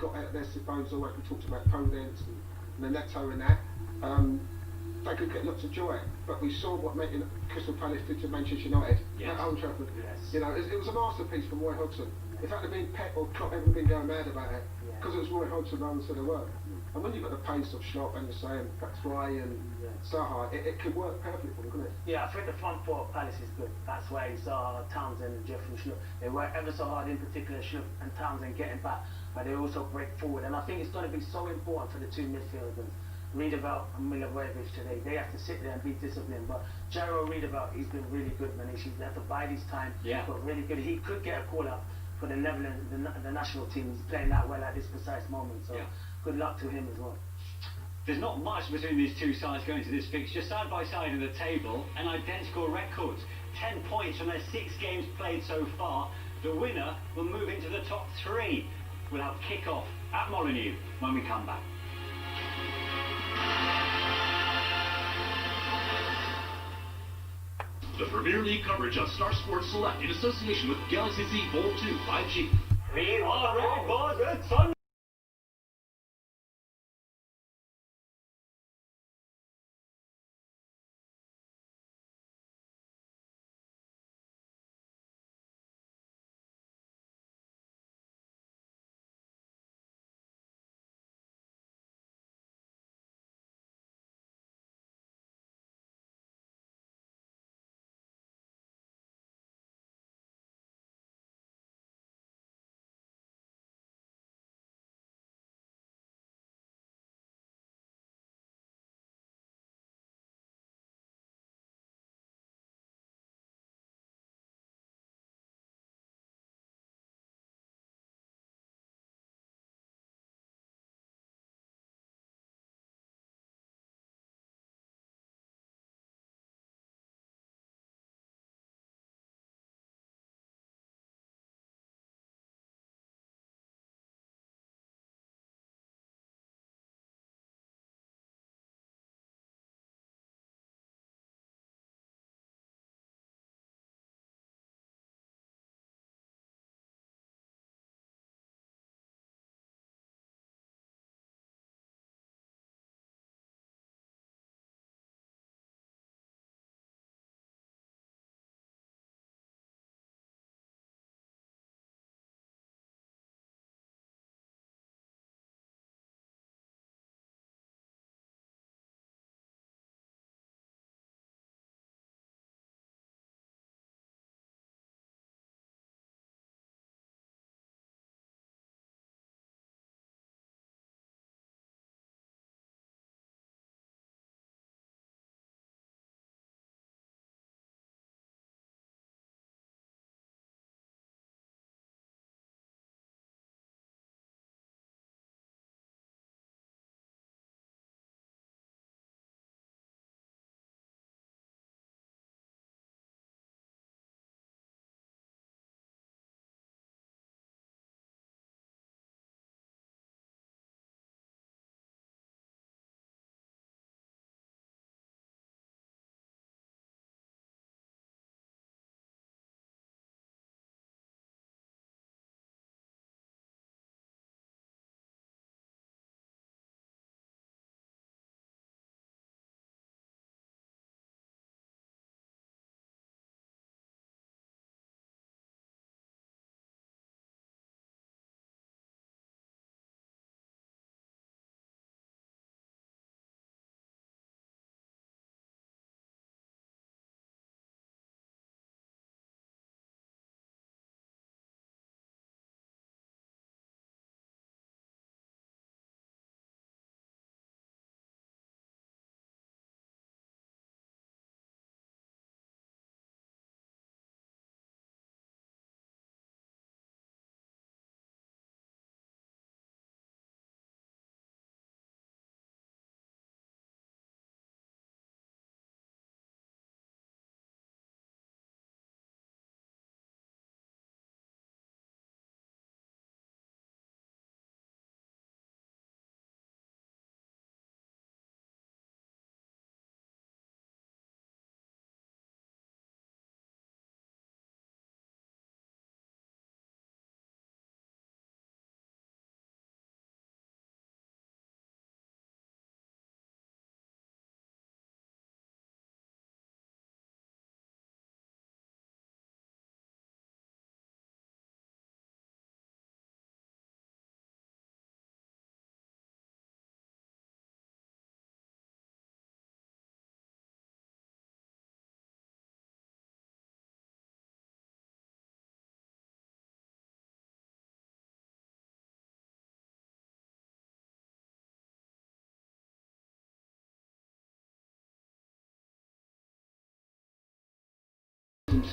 got at their disposal, like we talked about Podence and Neto and that, they could get lots of joy. But we saw what Crystal Palace did to Manchester United at Old Trafford. Yes. You know, it was a masterpiece from Roy Hodgson. If that had been Pep or Klopp, everyone been going mad about it, because it was Roy Hodgson runs to the work. And when you've got the pace of Schlopp and you're saying Batshuayi and Zaha, it could work perfectly for them, couldn't it? Yeah, I think the front four of Palace is good. That's why Zaha, Townsend and Jeffrey Schlupp, they work ever so hard, in particular Schlupp and Townsend getting back, but they also break forward. And I think it's going to be so important for the two midfielders, Riedewald and Milivojevic today. They have to sit there and be disciplined. But Jaro Riedewald, he's been really good, man. He's had to bide his time, but really good. He could get a call up for the Netherlands, the national team. He's playing that well at this precise moment. So good luck to him as well. There's not much between these two sides going to this fixture. Side by side in the table, and identical records. 10 points from their 6 games played so far. The winner will move into the top 3. We'll have kick-off at Molineux when we come back. The Premier League coverage of Star Sports Select in association with Galaxy Z Fold 2 5G. We are ready for the Sun.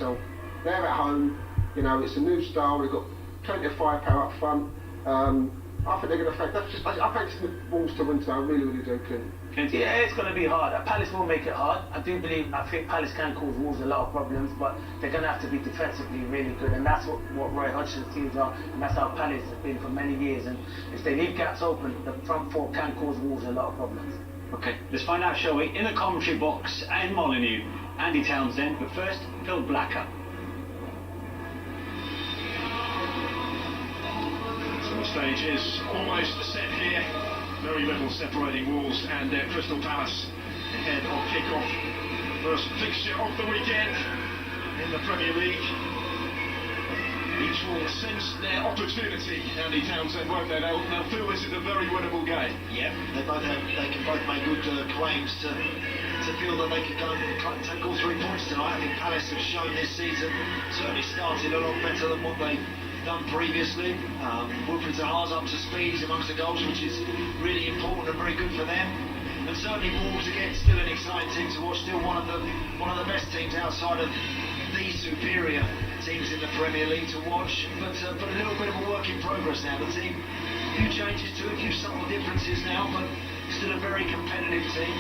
themselves. They're at home, you know, it's a new style, they've got plenty of firepower up front. I think they're going to affect. I fancy Wolves to win today. I really, really do. Yeah, it's going to be hard. Palace will make it hard. I think Palace can cause Wolves a lot of problems, but they're going to have to be defensively really good, and that's what Roy Hodgson's teams are, and that's how Palace have been for many years. And if they leave gaps open, the front four can cause Wolves a lot of problems. Okay, let's find out, shall we? In the commentary box in Molineux, Andy Townsend, but first, Phil Blacker. The stage is almost set here. Very little separating Wolves and Crystal Palace ahead of kick-off. First fixture of the weekend in the Premier League. Each will sense their opportunity. Andy Townsend, won't they? They'll feel this is a very winnable game. Yeah, they can both make good claims to feel that they could go and take all 3 points tonight. I think Palace have shown this season certainly started a lot better than what they've done previously. Wilfried Zaha's up to speed amongst the goals, which is really important and very good for them. And certainly Wolves again, still an exciting team to watch. Still one of the best teams outside of the superior teams in the Premier League to watch. But a little bit of a work in progress now. The team, a few changes to it, a few subtle differences now, but still a very competitive team.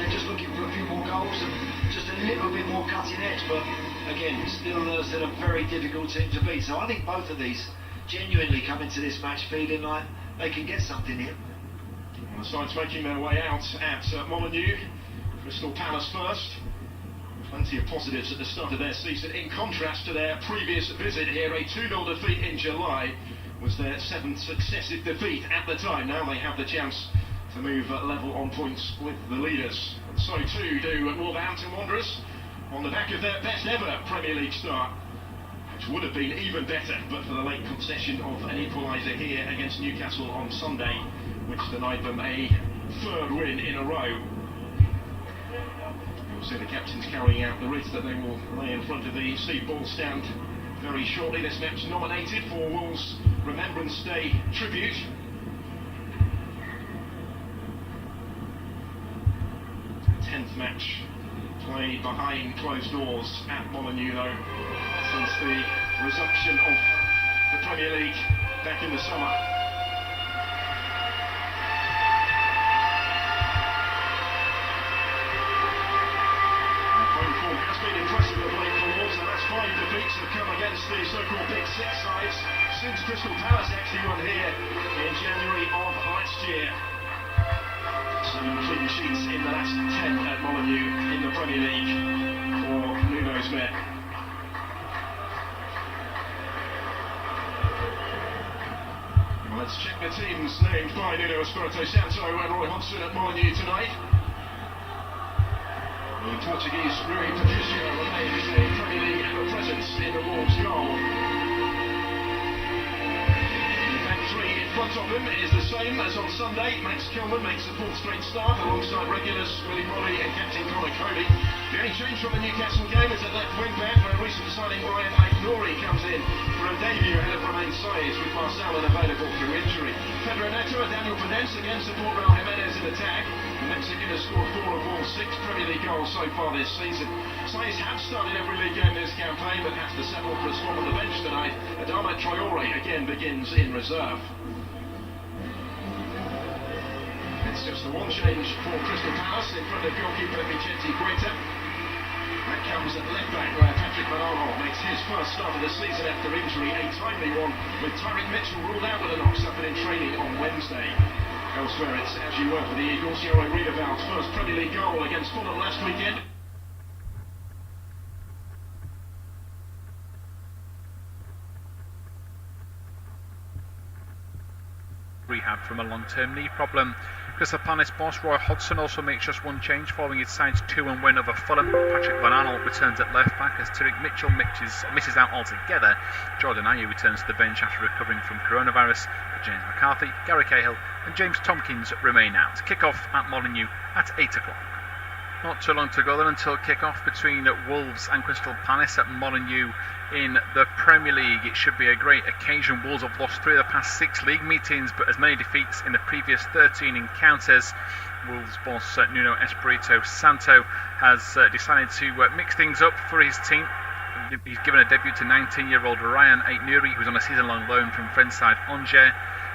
They're just looking for a few more goals and just a little bit more cutting edge. But again, still a very difficult team to beat. So I think both of these genuinely come into this match feeling like they can get something here. Well, the sides making their way out at Molineux. Crystal Palace first. Plenty of positives at the start of their season. In contrast to their previous visit here, a 2-0 defeat in July was their 7th successive defeat at the time. Now they have the chance to move level on points with the leaders. And so too do Wolverhampton Wanderers, on the back of their best ever Premier League start, which would have been even better but for the late concession of an equaliser here against Newcastle on Sunday, which denied them a 3rd win in a row. You'll see the captains carrying out the wreath that they will lay in front of the Steve Ball stand very shortly. This match nominated for Wolves' Remembrance Day tribute. The 10th match played behind closed doors at Molineux, though, since the resumption of the Premier League back in the summer. Home form has been impressive of late for Wolves, and that's 5 defeats have come against the so-called Big Six sides since Crystal Palace actually won here in January of last year. 7 clean sheets in the last 10 at Molineux in the Premier League for Nuno's men. Well, let's check the teams named by Nuno Espirito Santo and Roy Hodgson at Molineux tonight. The Portuguese Rui Patricio remains a Premier League presence in the Wolves' goal. In front of him is the same as on Sunday. Max Kilman makes the 4th straight start alongside regulars Willie Molly and captain Conor Cody. The only change from the Newcastle game is at left wing back, where recent signing Ryan Aït-Nouri comes in for a debut ahead of Romain Saez, with Marcel unavailable through injury. Pedro Neto and Daniel Podence again support Raul Jimenez in attack. The Mexican has scored 4 of Wolves' 6 Premier League goals so far this season. Saez has started every league game this campaign, but has to settle for a spot on the bench tonight. Adama Traore again begins in reserve. It's just the one change for Crystal Palace in front of goalkeeper Vicente Guaita. That comes at left back, where Patrick Manolo makes his first start of the season after injury, a timely one, with Tyrick Mitchell ruled out with a knock suffered in training on Wednesday. Elsewhere, it's as you were for the Eagles. Yoro Riedewald's first Premier League goal against Fulham last weekend. Rehab from a long-term knee problem. Crystal Palace boss Roy Hodgson also makes just one change following his side's 2-1 win over Fulham. Patrick Van Aanholt returns at left back as Tyrick Mitchell misses out altogether. Jordan Ayew returns to the bench after recovering from coronavirus. But James McCarthy, Gary Cahill and James Tompkins remain out. Kick-off at Molineux at 8 o'clock. Not too long to go then until kick-off between Wolves and Crystal Palace at Molineux in the Premier League. It should be a great occasion. Wolves have lost 3 of the past 6 league meetings, but as many defeats in the previous 13 encounters. Wolves boss Nuno Espirito Santo has decided to mix things up for his team. He's given a debut to 19-year-old Ryan Aït-Nouri, who's on a season-long loan from Friendside Angers.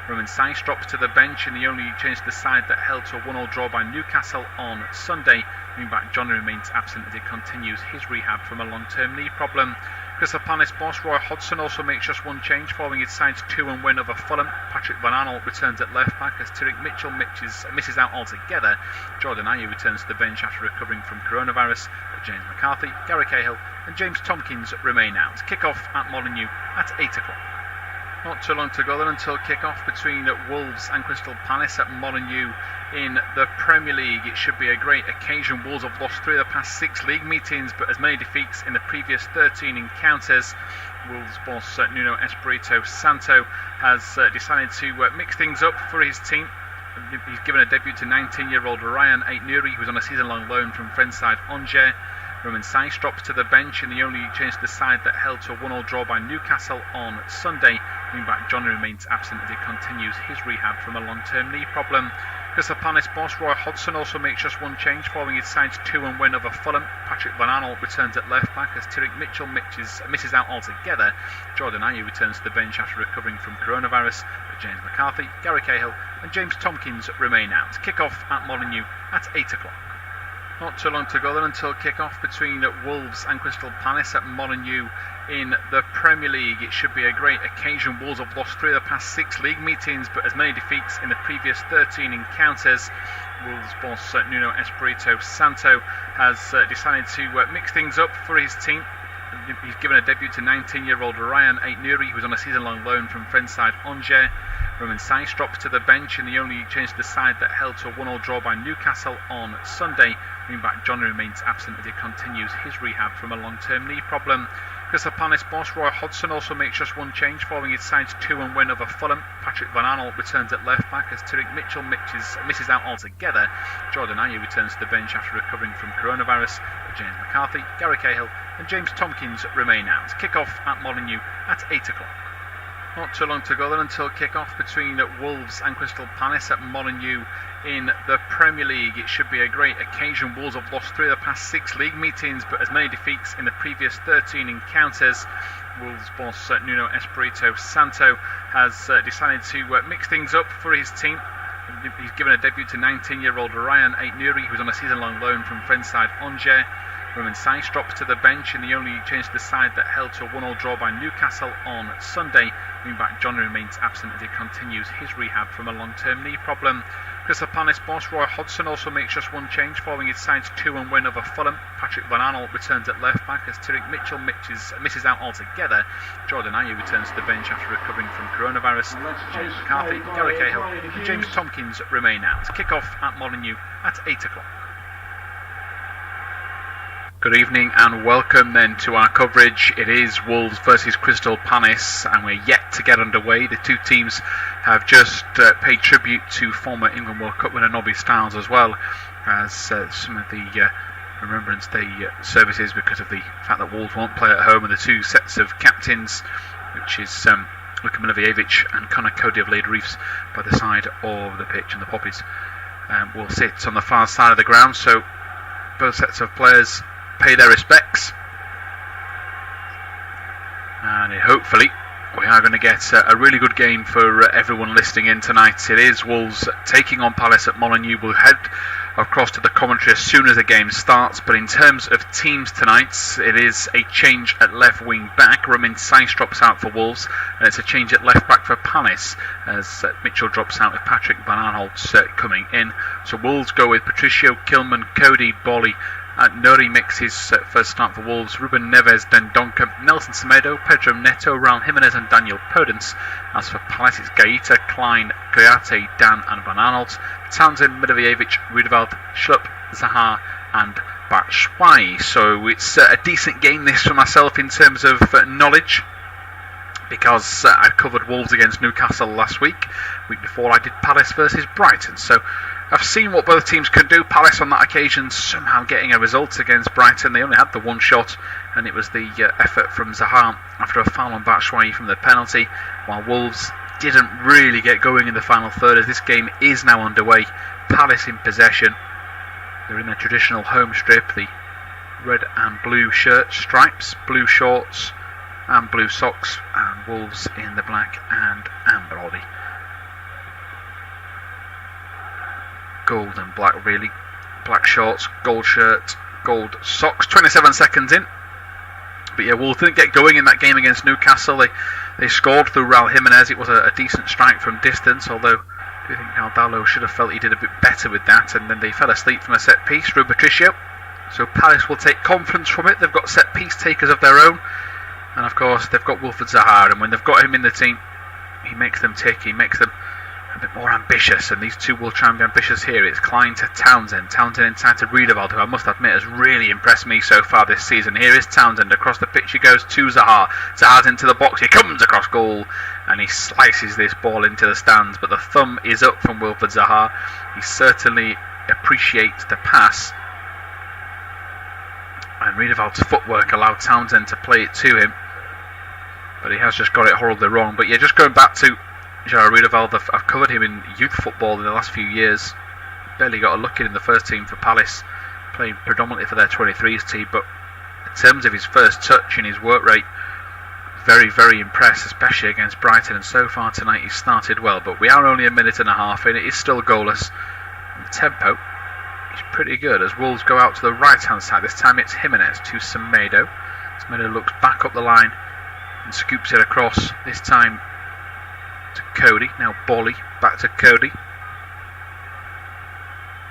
Romain Saïss drops to the bench in the only change to the side that held to a 1-1 draw by Newcastle on Sunday. Wing-back Johnny remains absent as he continues his rehab from a long-term knee problem. Crystal Palace boss Roy Hodgson also makes just one change following his side's 2-1 win over Fulham. Patrick Van Aanholt returns at left-back as Tyrick Mitchell misses out altogether. Jordan Ayew returns to the bench after recovering from coronavirus. But James McCarthy, Gary Cahill and James Tompkins remain out. Kick-off at Molineux at 8 o'clock. Not too long to go then until kick-off between Wolves and Crystal Palace at Molineux in the Premier League. It should be a great occasion. Wolves have lost 3 of the past 6 league meetings, but as many defeats in the previous 13 encounters. Wolves boss Nuno Espirito Santo has decided to mix things up for his team. He's given a debut to 19-year-old Ryan Aït-Nouri, who's on a season-long loan from Friendside Angers. Romain Saïss drops to the bench in the only change to the side that held to a 1-1 draw by Newcastle on Sunday. Wing-back Johnny remains absent as he continues his rehab from a long-term knee problem. Crystal Palace boss Roy Hodgson also makes just one change following his side's 2-1 win over Fulham. Patrick Van Aanholt returns at left-back as Tyrick Mitchell misses out altogether. Jordan Ayew returns to the bench after recovering from coronavirus. But James McCarthy, Gary Cahill and James Tompkins remain out. Kick-off at Molineux at 8 o'clock. Not too long to go then until kick-off between Wolves and Crystal Palace at Molineux in the Premier League. It should be a great occasion. Wolves have lost 3 of the past 6 league meetings, but as many defeats in the previous 13 encounters. Wolves boss Nuno Espirito Santo has decided to mix things up for his team. He's given a debut to 19-year-old Ryan Aït-Nouri, who's on a season-long loan from Friendside Angers. Romain Saïss drops to the bench in the only change to the side that held to a 1-1 draw by Newcastle on Sunday. Wing-back Johnny remains absent as he continues his rehab from a long-term knee problem. Crystal Palace boss Roy Hodgson also makes just one change following his side's 2-1 win over Fulham. Patrick Van Aanholt returns at left-back as Tyrick Mitchell misses out altogether. Jordan Ayew returns to the bench after recovering from coronavirus. But James McCarthy, Gary Cahill and James Tompkins remain out. Kick-off at Molineux at 8 o'clock. Not too long to go then until kick-off between Wolves and Crystal Palace at Molineux in the Premier League. It should be a great occasion. Wolves have lost 3 of the past 6 league meetings, but as many defeats in the previous 13 encounters. Wolves boss Nuno Espirito Santo has decided to mix things up for his team. He's given a debut to 19-year-old Ryan Aït-Nouri, who's on a season-long loan from Friendside Angers. Romain Saïss drops to the bench in the only change to the side that held to a 1-1 draw by Newcastle on Sunday. Wing-back Johnny remains absent as he continues his rehab from a long-term knee problem. Crystal Palace boss Roy Hodgson also makes just one change following his side's 2-1 win over Fulham. Patrick Van Aanholt returns at left-back as Tyrick Mitchell misses out altogether. Jordan Ayew returns to the bench after recovering from coronavirus. James McCarthy, Gary Cahill and James Tompkins remain out. Kick-off at Molineux at 8 o'clock. Good evening and welcome then to our coverage. It is Wolves versus Crystal Palace and we're yet to get underway. The two teams have just paid tribute to former England World Cup winner Nobby Stiles, as well as some of the Remembrance Day services, because of the fact that Wolves won't play at home, and the two sets of captains, which is Luka Milivojevic and Conor Cody, have laid wreaths by the side of the pitch, and the Poppies will sit on the far side of the ground. So both sets of players pay their respects, and hopefully we are going to get a really good game for everyone listening in tonight. It is Wolves taking on Palace at Molineux. We'll head across to the commentary as soon as the game starts, but in terms of teams tonight, it is a change at left wing back. Romain Saïss drops out for Wolves, and it's a change at left back for Palace as Mitchell drops out with Patrick Van Aanholt coming in. So Wolves go with Patricio, Kilman, Cody, Bolly. Nouri makes his first start for Wolves. Ruben Neves, Dendonka, Nelson Semedo, Pedro Neto, Raul Jimenez and Daniel Podence. As for Palace, it's Gaeta, Klein, Kouyaté, Dan and Van Aanholt. Townsend, Milivojevic, Rudeveld, Schlupp, Zaha and Batshuayi. So it's a decent game this for myself in terms of knowledge, because I covered Wolves against Newcastle last week. Week before I did Palace versus Brighton. So I've seen what both teams can do. Palace on that occasion somehow getting a result against Brighton. They only had the one shot, and it was the effort from Zaha after a foul on Batshuayi from the penalty, while Wolves didn't really get going in the final third, as this game is now underway. Palace in possession. They're in their traditional home strip, the red and blue shirt stripes, blue shorts and blue socks, and Wolves in the black and amber, or the gold and black really. Black shorts, gold shirt, gold socks. 27 seconds in. But yeah, Wolves didn't get going in that game against Newcastle. They scored through Raul Jimenez. It was a decent strike from distance, although I do think Aldalo should have felt he did a bit better with that, and then they fell asleep from a set piece through Patricio. So Palace will take confidence from it. They've got set piece takers of their own, and of course they've got Wilfred Zaha, and when they've got him in the team, he makes them tick, he makes them a bit more ambitious, and these two will try and be ambitious here. It's Klein to Townsend inside to Riedewald, who I must admit has really impressed me so far this season. Here is Townsend, across the pitch he goes to Zaha. Zaha's into the box, he comes across goal, and he slices this ball into the stands, but the thumb is up from Wilfred Zaha. He certainly appreciates the pass, and Riedewald's footwork allowed Townsend to play it to him, but he has just got it horribly wrong. But yeah, just going back to Gerard Riedewald, I've covered him in youth football in the last few years. Barely got a look in the first team for Palace, playing predominantly for their 23s team, but in terms of his first touch and his work rate, very, very impressed, especially against Brighton, and so far tonight he's started well. But we are only a minute and a half in, it is still goalless, and the tempo is pretty good as Wolves go out to the right hand side. This time it's Jimenez to Semedo. Semedo looks back up the line and scoops it across, this time to Cody. Now Bolly back to Cody.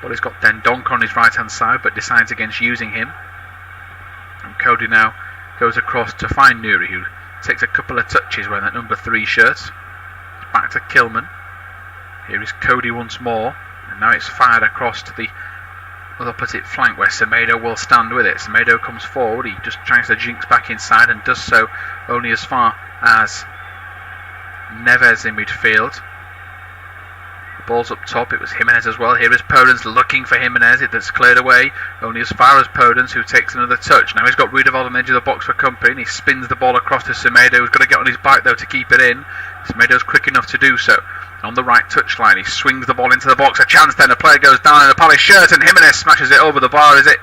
Bolly's got Dendoncker on his right hand side but decides against using him, and Cody now goes across to find Nuri, who takes a couple of touches wearing that number 3 shirt. Back to Kilman. Here is Cody once more, and now it's fired across to the opposite flank where Semedo will stand with it. Semedo comes forward, he just tries to jinx back inside and does so only as far as Neves in midfield. The ball's up top, it was Jimenez as well. Here is Podence looking for Jimenez, that's cleared away only as far as Podence, who takes another touch. Now he's got Riedewald on the edge of the box for company, and he spins the ball across to Semedo, who's got to get on his bike though to keep it in. Semedo's quick enough to do so. On the right touchline, he swings the ball into the box. A chance then, a player goes down in a Palace shirt, and Jimenez smashes it over the bar. Is it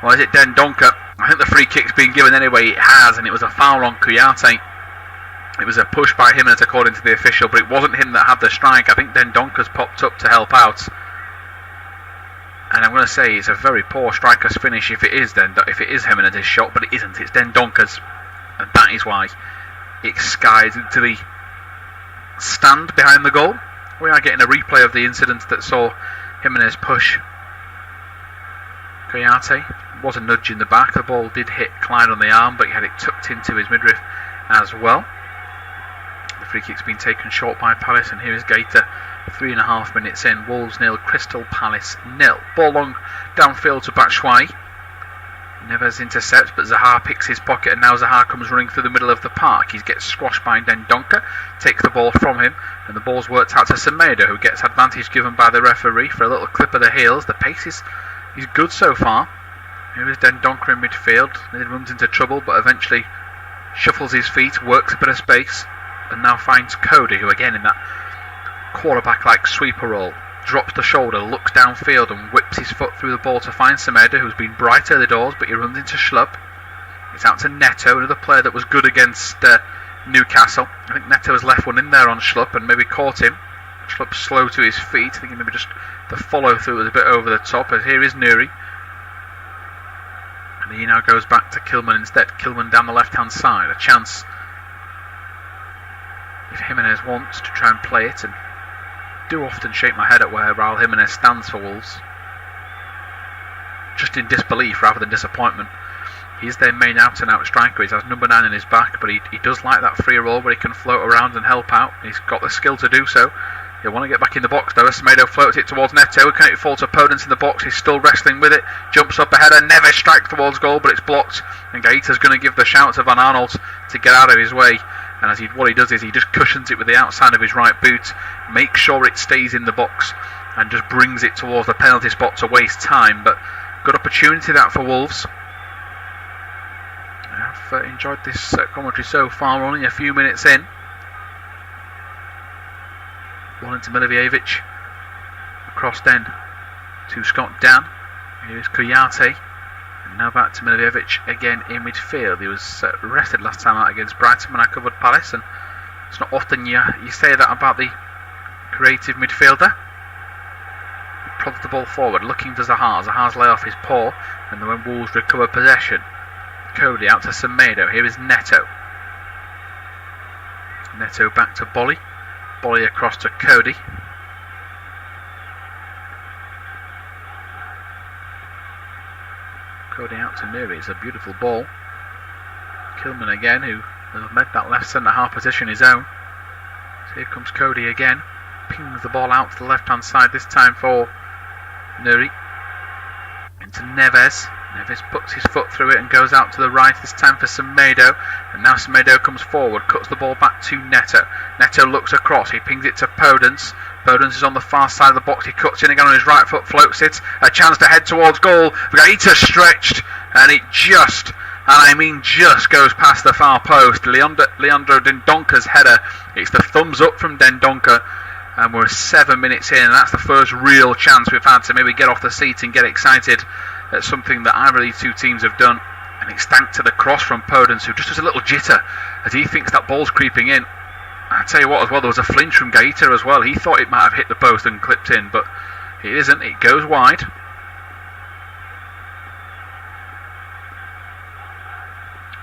Dendoncker? I think the free kick's been given anyway. It has, and it was a foul on Kouyaté. It was a push by Jimenez according to the official, but it wasn't him that had the strike. I think Dendoncker's popped up to help out, and I'm going to say it's a very poor striker's finish if it is Jimenez's shot, but it isn't. It's Dendoncker's, and that is why it skies into the stand behind the goal. We are getting a replay of the incident that saw Jimenez push Kouyaté. It was a nudge in the back. The ball did hit Klein on the arm, but he had it tucked into his midriff as well. The free kick's been taken short by Palace, and here is Gaeta 3.5 minutes in. Wolves 0, Crystal Palace 0. Ball long downfield to Batshuayi. Neves intercepts, but Zaha picks his pocket, and now Zaha comes running through the middle of the park. He gets squashed by Dendoncker, takes the ball from him, and the ball's worked out to Semedo, who gets advantage given by the referee for a little clip of the heels. The pace is good so far. Here is Dendoncker in midfield. He runs into trouble, but eventually shuffles his feet, works a bit of space, and now finds Cody, who again in that quarterback-like sweeper role drops the shoulder, looks downfield and whips his foot through the ball to find Semedo, who's been bright early doors, but he runs into Schlupp. It's out to Neto, another player that was good against Newcastle. I think Neto has left one in there on Schlupp and maybe caught him. Schlupp's slow to his feet. I think maybe just the follow through was a bit over the top, as here is Nuri. And he now goes back to Kilman instead. Kilman down the left hand side. A chance if Jimenez wants to try and play it, and do often shake my head at where Raul Jimenez stands for Wolves, just in disbelief rather than disappointment. He's their main out and out striker. He has number 9 in his back, but he does like that free roll where he can float around and help out. He's got the skill to do so. He'll want to get back in the box though. Semedo floats it towards Neto. Can it fall to Podence in the box? He's still wrestling with it. Jumps up ahead and never strikes towards goal, but it's blocked. And Gaeta's going to give the shout to Van Arnold to get out of his way. And what he does is he just cushions it with the outside of his right boot, makes sure it stays in the box, and just brings it towards the penalty spot to waste time. But good opportunity that for Wolves. I've enjoyed this commentary so far. We're only a few minutes in. One into Milivojevic. Across then to Scott Dan. Here's Kouyaté. Now back to Milivojevic again in midfield. He was rested last time out against Brighton when I covered Palace, and it's not often you say that about the creative midfielder. He prods the ball forward, looking to Zaha. Zaha's lay off his paw, and then when Wolves recover possession, Cody out to Semedo. Here is Neto. Neto back to Bolly. Bolly across to Cody. Cody out to Nuri. It's a beautiful ball. Kilman again, who has made that left centre half position his own. So here comes Cody again. Pings the ball out to the left hand side, this time for Nuri. Into Neves. Neves puts his foot through it and goes out to the right, this time for Semedo. And now Semedo comes forward, cuts the ball back to Neto. Neto looks across, he pings it to Podence. Podence is on the far side of the box, he cuts in again on his right foot, floats it. A chance to head towards goal. Gaeta stretched, and it just, and I mean just, goes past the far post. Leandro Dendonca's header. It's the thumbs up from Dendonca. And we're 7 minutes in, and that's the first real chance we've had to maybe get off the seat and get excited at something that either of these two teams have done. And it's thanks to the cross from Podence, who just has a little jitter as he thinks that ball's creeping in. I tell you what as well, there was a flinch from Gaeta as well. He thought it might have hit the post and clipped in, but it isn't. It goes wide.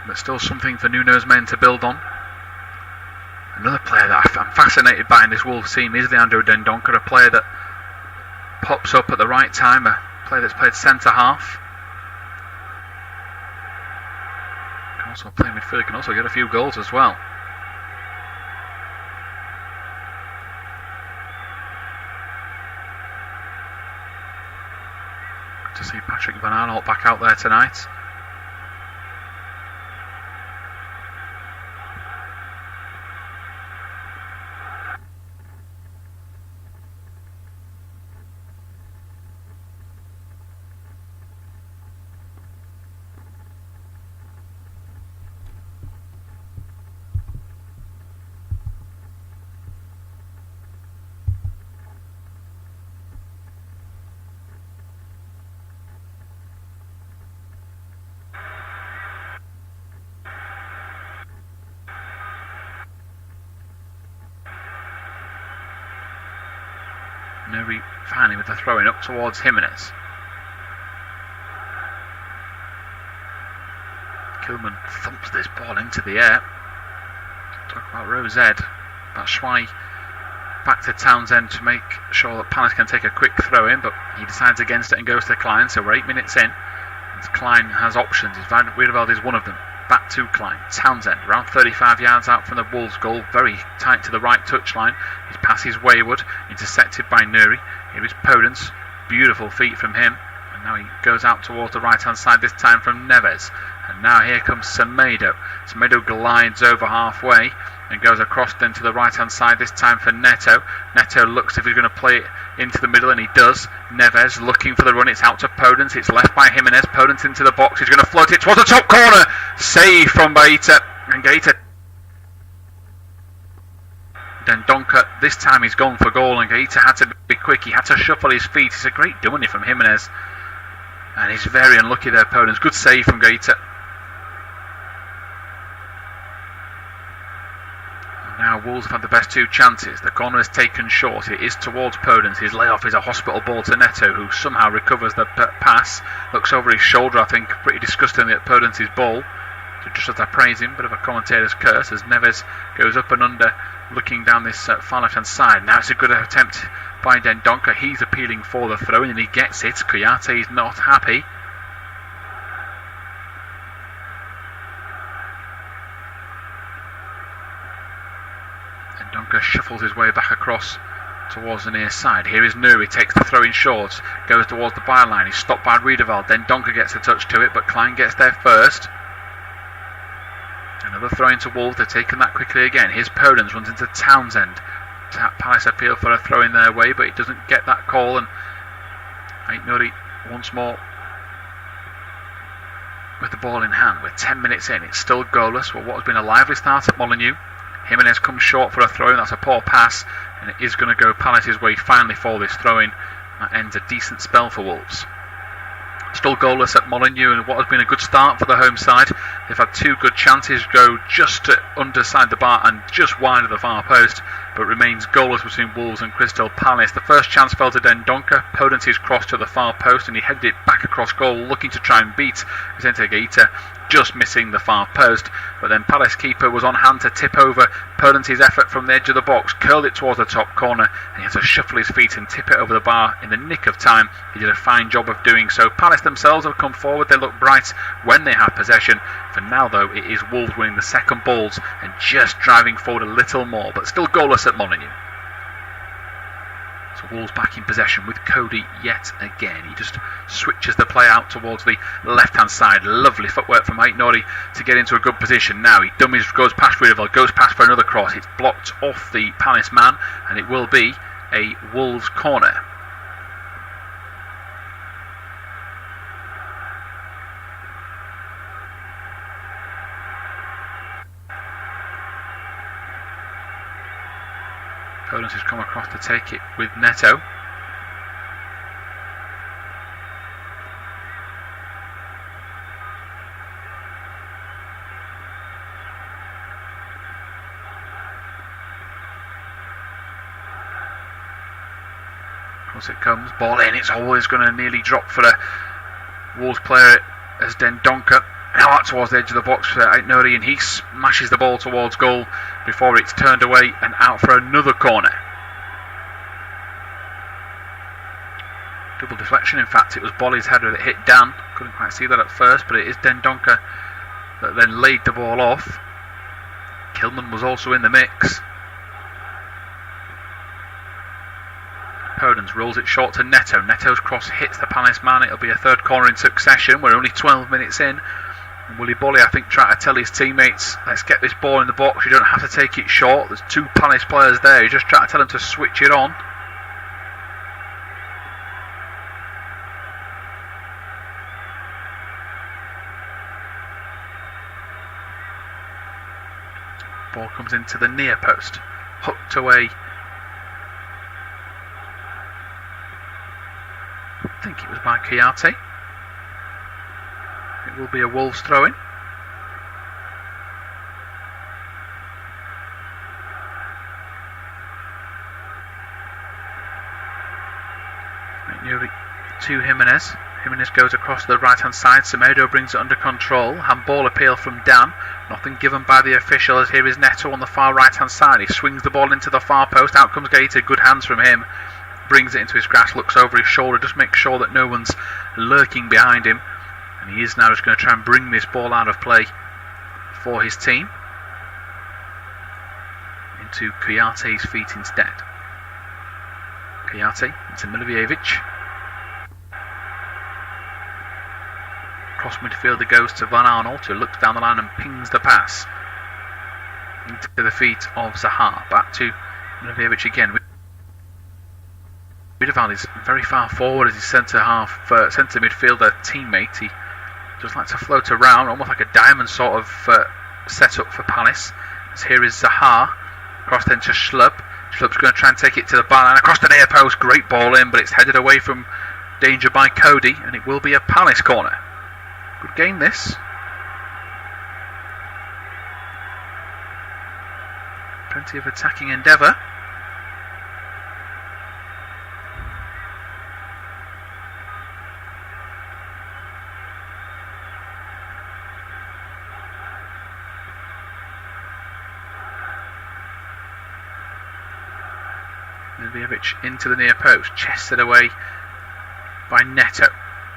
But still something for Nuno's men to build on. Another player that I'm fascinated by in this Wolves team is Leandro Dendonca, a player that pops up at the right time, a player that's played centre half. Can also play midfield, can also get a few goals as well. Good to see Patrick Van Aanholt back out there tonight. Nuri finally with the throwing up towards Jimenez. Kilman thumps this ball into the air. Talk about Rosed. Batshuayi back to Townsend to make sure that Palace can take a quick throw in, but he decides against it and goes to Klein. So we're 8 minutes in. And Klein has options. Wiedewald is one of them. Back to Klein. Townsend around 35 yards out from the Wolves goal, very tight to the right touchline. His pass is wayward, intercepted by Nuri. Here is Podence, beautiful feet from him, and now he goes out towards the right hand side, this time from Neves. And now here comes Semedo. Semedo glides over halfway and goes across then to the right hand side, this time for Neto. Neto looks if he's going to play it into the middle, and he does. Neves looking for the run, it's out to Podence, it's left by Jimenez. Podence into the box, he's going to float it towards the top corner. Save from Gaeta, and Gaeta. Dendonca, this time he's gone for goal, and Gaeta had to be quick, he had to shuffle his feet. It's a great dummy from Jimenez, and he's very unlucky there, Podence. Good save from Gaeta. Now Wolves have had the best two chances. The corner is taken short. It is towards Podence. His layoff is a hospital ball to Neto, who somehow recovers the pass. Looks over his shoulder, I think, pretty disgustingly at Podence's ball. So just as I praise him, bit of a commentator's curse as Neves goes up and under, looking down this far left-hand side. Now it's a good attempt by Dendonca. He's appealing for the throw-in and he gets it. Kouyaté is not happy. Dendonca shuffles his way back across towards the near side. Here is Nuri, takes the throw in short, goes towards the byline. He's stopped by Wiedewald. Dendonca gets a touch to it, but Klein gets there first. Another throw into Wolves. They're taking that quickly again. Here's Podence, runs into Townsend. Palace appeal for a throw in their way, but he doesn't get that call. And Nuri once more with the ball in hand. We're 10 minutes in. It's still goalless. Well, what has been a lively start at Molineux. Jimenez comes short for a throw-in. That's a poor pass, and it is going to go Palace's way finally for this throw-in. That ends a decent spell for Wolves. Still goalless at Molineux, and what has been a good start for the home side. They've had 2 good chances go just underside the bar and just wide of the far post, but remains goalless between Wolves and Crystal Palace. The first chance fell to Dendoncker. Podence's cross to the far post, and he headed it back across goal, looking to try and beat Vicente Gaeta, just missing the far post. But then Palace keeper was on hand to tip over. Podence's effort from the edge of the box curled it towards the top corner, and he had to shuffle his feet and tip it over the bar in the nick of time. He did a fine job of doing so. Palace themselves have come forward. They look bright when they have possession. For now, though, it is Wolves winning the second balls and just driving forward a little more, but still goalless at Molineux. So Wolves back in possession with Cody yet again. He just switches the play out towards the left-hand side. Lovely footwork from Aït-Nouri to get into a good position. Now he dummies, goes past Riedewald, goes past for another cross. It's blocked off the Palace man, and it will be a Wolves corner. Podence has come across to take it with Neto. Across it comes, ball in, it's always going to nearly drop for a Wolves player as Dendoncker. Now out towards the edge of the box for Aït-Nouri, and he smashes the ball towards goal before it's turned away and out for another corner. Double deflection, in fact. It was Bolly's header that hit Dan. Couldn't quite see that at first, but it is Dendoncker that then laid the ball off. Kilman was also in the mix. Podence rolls it short to Neto. Neto's cross hits the Palace man. It'll be a third corner in succession. We're only 12 minutes in. Willy Bolly, I think, trying to tell his teammates, let's get this ball in the box. You don't have to take it short. There's 2 Palace players there. You just try to tell them to switch it on. Ball comes into the near post. Hooked away. I think it was by Kouyaté. It will be a Wolves throw-in. Aït-Nouri to Jimenez. Jimenez goes across the right hand side. Semedo brings it under control. Handball appeal from Dan. Nothing given by the official, as here is Neto on the far right hand side. He swings the ball into the far post. Out comes Gaeta. Good hands from him. Brings it into his grasp, looks over his shoulder, just makes sure that no one's lurking behind him. And he is now just going to try and bring this ball out of play for his team. Into Kouyaté's feet instead. Kouyaté into Milivojevic. Cross midfielder goes to Van Arnold, who looks down the line and pings the pass into the feet of Zaha. Back to Milivojevic again. Riedewald is very far forward as his centre midfielder teammate. He just likes to float around, almost like a diamond sort of setup for Palace. As here is Zaha, crossed then to Schlub. Schlub's going to try and take it to the byline, across the near post. Great ball in, but it's headed away from danger by Cody, and it will be a Palace corner. Good game this. Plenty of attacking endeavour. Milivojevic into the near post, chested away by Neto.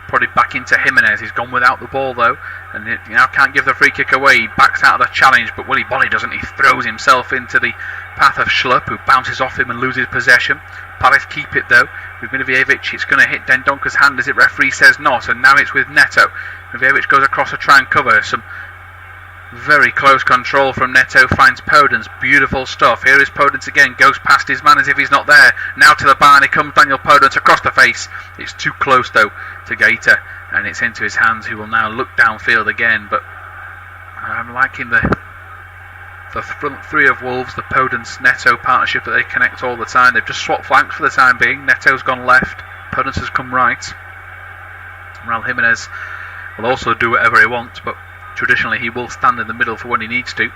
Probably back into Jimenez. He's gone without the ball though, and he now can't give the free kick away. He backs out of the challenge, but Willy Bolly doesn't. He throws himself into the path of Schlupp, who bounces off him and loses possession. Palace keep it though with Milivojevic. It's going to hit Dendoncker's hand, as it referee says not, and now it's with Neto. Milivojevic goes across to try and cover. Some very close control from Neto, finds Podence. Beautiful stuff. Here is Podence again, goes past his man as if he's not there. Now to the bar, here comes Daniel Podence across the face. It's too close though to Gaeta, and it's into his hands, who will now look downfield again. But I'm liking the front three of Wolves, the Podence-Neto partnership, that they connect all the time. They've just swapped flanks for the time being. Neto's gone left, Podence has come right. Raul Jimenez will also do whatever he wants, but traditionally he will stand in the middle for when he needs to.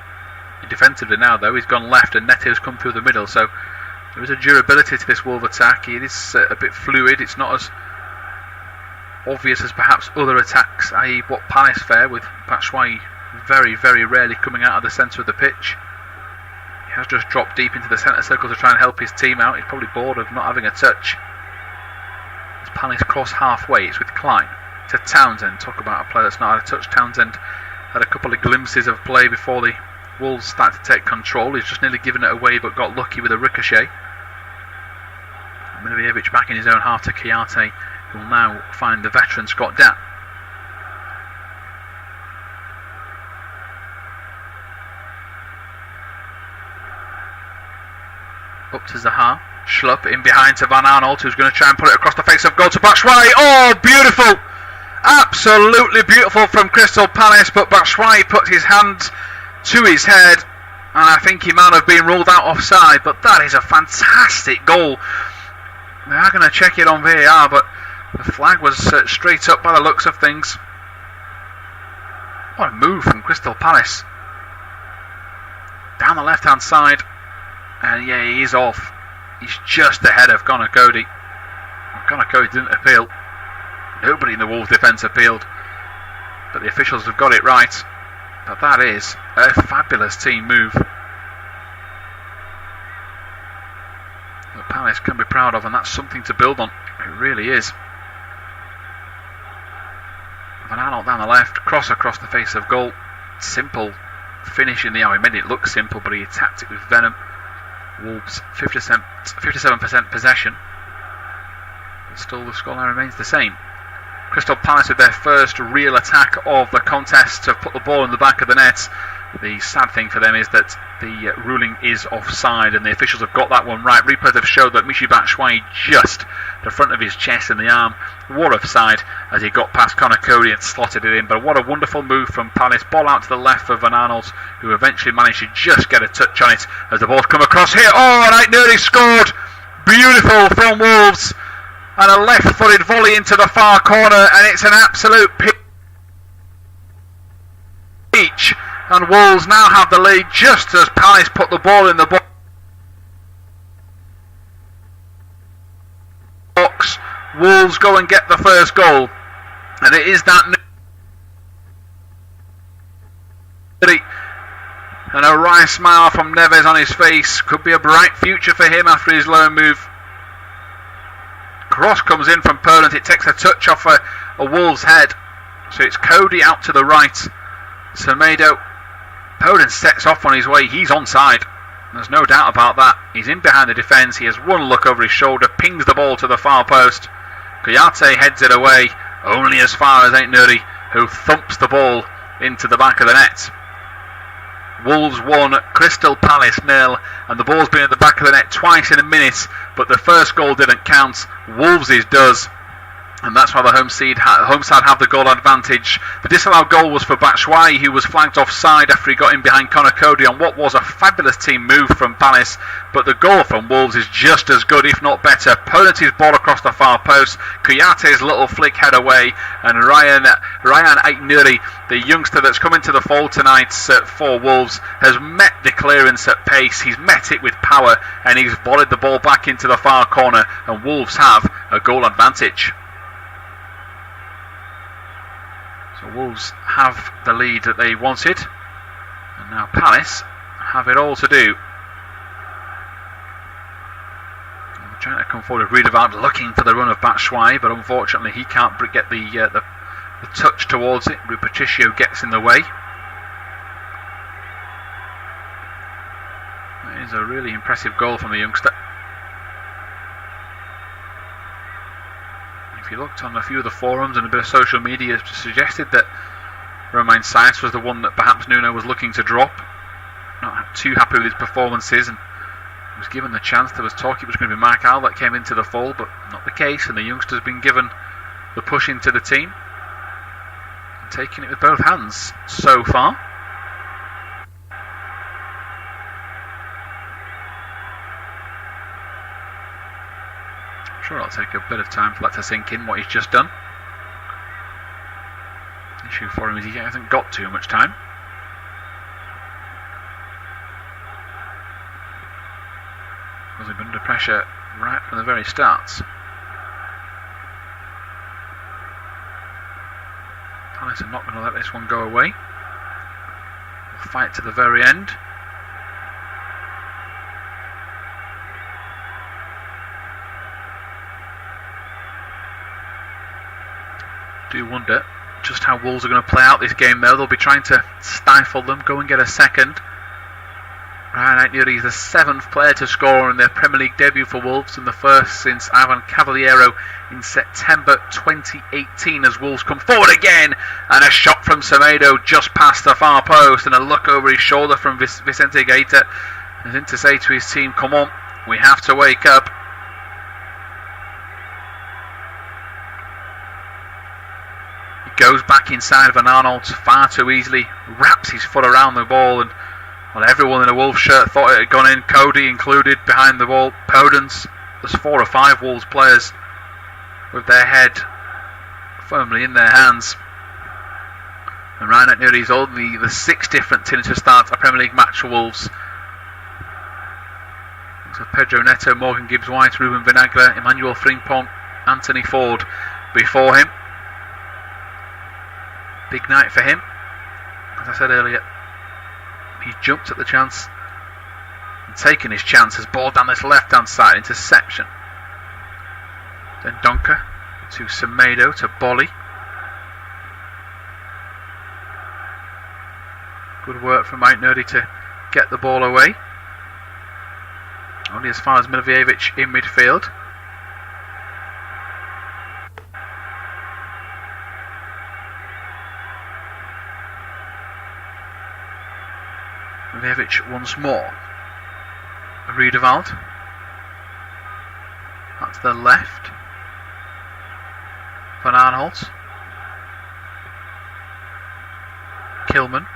Defensively now, though, he's gone left and Neto's come through the middle, so there is a durability to this Wolves attack. It is a bit fluid. It's not as obvious as perhaps other attacks, i.e. what Palace fare, with Batshuayi very, very rarely coming out of the centre of the pitch. He has just dropped deep into the centre circle to try and help his team out. He's probably bored of not having a touch. As Palace cross halfway, it's with Klein to Townsend. Talk about a player that's not had a touch. Townsend had a couple of glimpses of play before the Wolves started to take control. He's just nearly given it away but got lucky with a ricochet. Milivojevic back in his own half to Kouyaté, who will now find the veteran Scott Datt. Up to Zaha. Schlupp in behind to Van Arnold, who's going to try and put it across the face of goal to Batshuayi. Oh, beautiful! Absolutely beautiful from Crystal Palace, but Batshuayi put his hand to his head, and I think he might have been ruled out offside, but that is a fantastic goal. They are going to check it on VAR, but the flag was straight up by the looks of things. What a move from Crystal Palace. Down the left hand side, and yeah, he is off. He's just ahead of Conor Cody. Conor Cody didn't appeal. Nobody in the Wolves defence appealed, but the officials have got it right. But that is a fabulous team move that Palace can be proud of, and that's something to build on. It really is. Van Arnold down the left, cross across the face of goal. Simple finish in the eye. He made it look simple, but he attacked it with venom. Wolves 57% possession, but still the scoreline remains the same. Crystal Palace with their first real attack of the contest have put the ball in the back of the net. The sad thing for them is that the ruling is offside, and the officials have got that one right. Replays have showed that Michy Batshuayi just the front of his chest and the arm were offside as he got past Conor Cody and slotted it in. But what a wonderful move from Palace. Ball out to the left for Van Arnold, who eventually managed to just get a touch on it as the ball's come across here. Oh, and nearly scored. Beautiful from Wolves. And a left-footed volley into the far corner, and it's an absolute peach. And Wolves now have the lead just as Palace put the ball in the box. Wolves go and get the first goal, and it is that and a wry smile from Neves on his face. Could be a bright future for him after his loan move. Cross comes in from Poland. It takes a touch off a Wolves head, so it's Cody out to the right. Semedo. Poland sets off on his way. He's onside. There's no doubt about that. He's in behind the defence. He has one look over his shoulder, pings the ball to the far post. Kouyaté heads it away, only as far as Aït-Nouri, who thumps the ball into the back of the net. Wolves 1, Crystal Palace 0, and the ball's been at the back of the net twice in a minute, but the first goal didn't count. Wolves' does, and that's why the home side have the goal advantage. The disallowed goal was for Batshuayi, who was flagged offside after he got in behind Conor Cody on what was a fabulous team move from Palace, but the goal from Wolves is just as good, if not better. Poland's ball across the far post, Kouyaté's little flick head away, and Ryan Aït-Nouri, the youngster that's come into the fold tonight for Wolves, has met the clearance at pace. He's met it with power, and he's volleyed the ball back into the far corner, and Wolves have a goal advantage. So Wolves have the lead that they wanted, and now Palace have it all to do. I'm trying to come forward with Riedewald looking for the run of Batshuayi, but unfortunately he can't get the touch towards it. Rui Patricio gets in the way. That is a really impressive goal from the youngster. If you looked on a few of the forums and a bit of social media, it suggested that Romain Saïss was the one that perhaps Nuno was looking to drop. Not too happy with his performances, and was given the chance. There was talk it was going to be Mark Al that came into the fold, but not the case, and the youngster's been given the push into the team and taking it with both hands so far. I'm sure it'll take a bit of time for that to sink in, what he's just done. issue for him is he hasn't got too much time. Because he's been under pressure right from the very start. Palace are not going to let this one go away. They'll fight to the very end. Do wonder just how Wolves are going to play out this game though. They'll be trying to stifle them, go and get a second. Ryan Aït-Nouri is the 7th player to score in their Premier League debut for Wolves, and the first since Ivan Cavaliero in September 2018 as Wolves come forward again, and a shot from Semedo just past the far post, and a look over his shoulder from Vicente Gaeta as in to say to his team, come on, we have to wake up. He goes back inside Van Aanholt far too easily, wraps his foot around the ball, and well, everyone in a Wolves shirt thought it had gone in, Cody included behind the ball, Podence. There's 4 or 5 Wolves players with their head firmly in their hands. And Ryan Aït-Nouri is only the 6th different team to start a Premier League match for Wolves. So Pedro Neto, Morgan Gibbs-White, Ruben Vinagre, Emmanuel Frimpong, Anthony Ford before him. Big night for him, as I said earlier. He's jumped at the chance and taken his chances. Ball down this left hand side, interception. Then Donker to Semedo to Bolly. Good work from Aït-Nouri to get the ball away. Only as far as Milivojevic in midfield. Milivojevic once more. Riedewald. That's the left. Van Aanholt. Kilman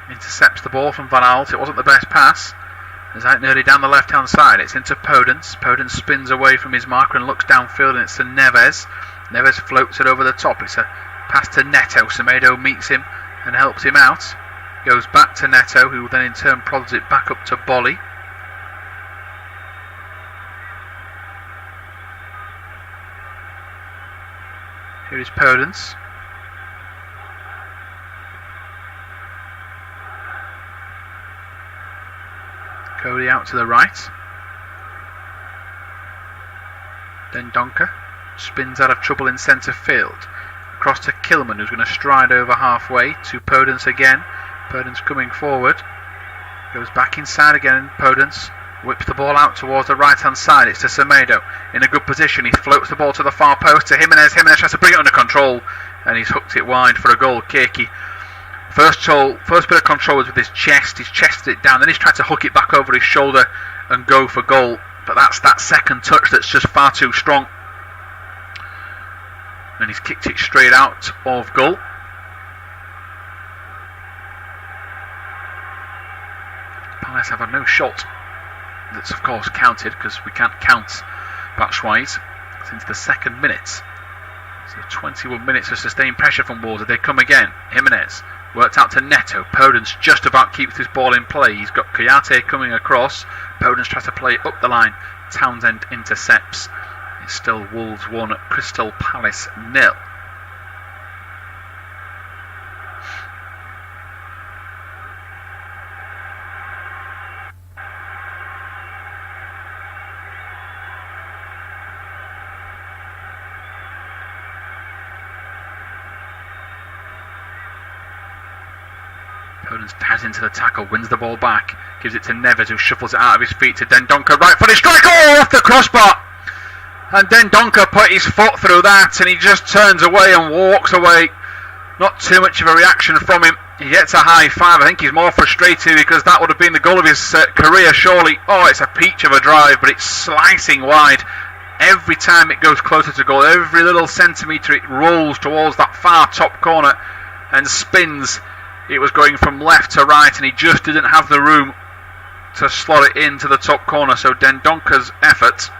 intercepts the ball from Van Aanholt. It wasn't the best pass. There's Aït-Nouri down the left hand side. It's into Podence. Podence spins away from his marker and looks downfield, and it's to Neves. Neves floats it over the top. It's a pass to Neto. Semedo meets him and helps him out. Goes back to Neto, who then in turn prods it back up to Bolly. Here is Podence. Cody out to the right. Then Donker spins out of trouble in centre field. Across to Kilman, who's going to stride over halfway. To Podence again. Podence coming forward. Goes back inside again. Podence whips the ball out towards the right hand side. It's to Semedo. In a good position. He floats the ball to the far post to Jimenez. Jimenez tries to bring it under control, and he's hooked it wide for a goal. Kirky. First bit of control was with his chest. He's chested it down. Then he's tried to hook it back over his shoulder and go for goal. But that's that second touch that's just far too strong. And he's kicked it straight out of goal. Palace have had no shot. That's of course counted, because we can't count Batshuayi since the 2nd minute. So 21 minutes of sustained pressure from Wolves. They come again. Jimenez worked out to Neto. Podence just about keeps this ball in play. He's got Kouyaté coming across. Podence tries to play it up the line. Townsend intercepts. It's still Wolves 1, Crystal Palace 0. Podence dives into the tackle, wins the ball back, gives it to Neves, who shuffles it out of his feet to Dendoncker, right footed strike, oh, off the crossbar! And Dendoncker put his foot through that, and he just turns away and walks away. Not too much of a reaction from him. He gets a high five. I think he's more frustrated because that would have been the goal of his career, surely. Oh, it's a peach of a drive, but it's slicing wide. Every time it goes closer to goal, every little centimetre it rolls towards that far top corner and spins. It was going from left to right, and he just didn't have the room to slot it into the top corner. So Dendoncker's effort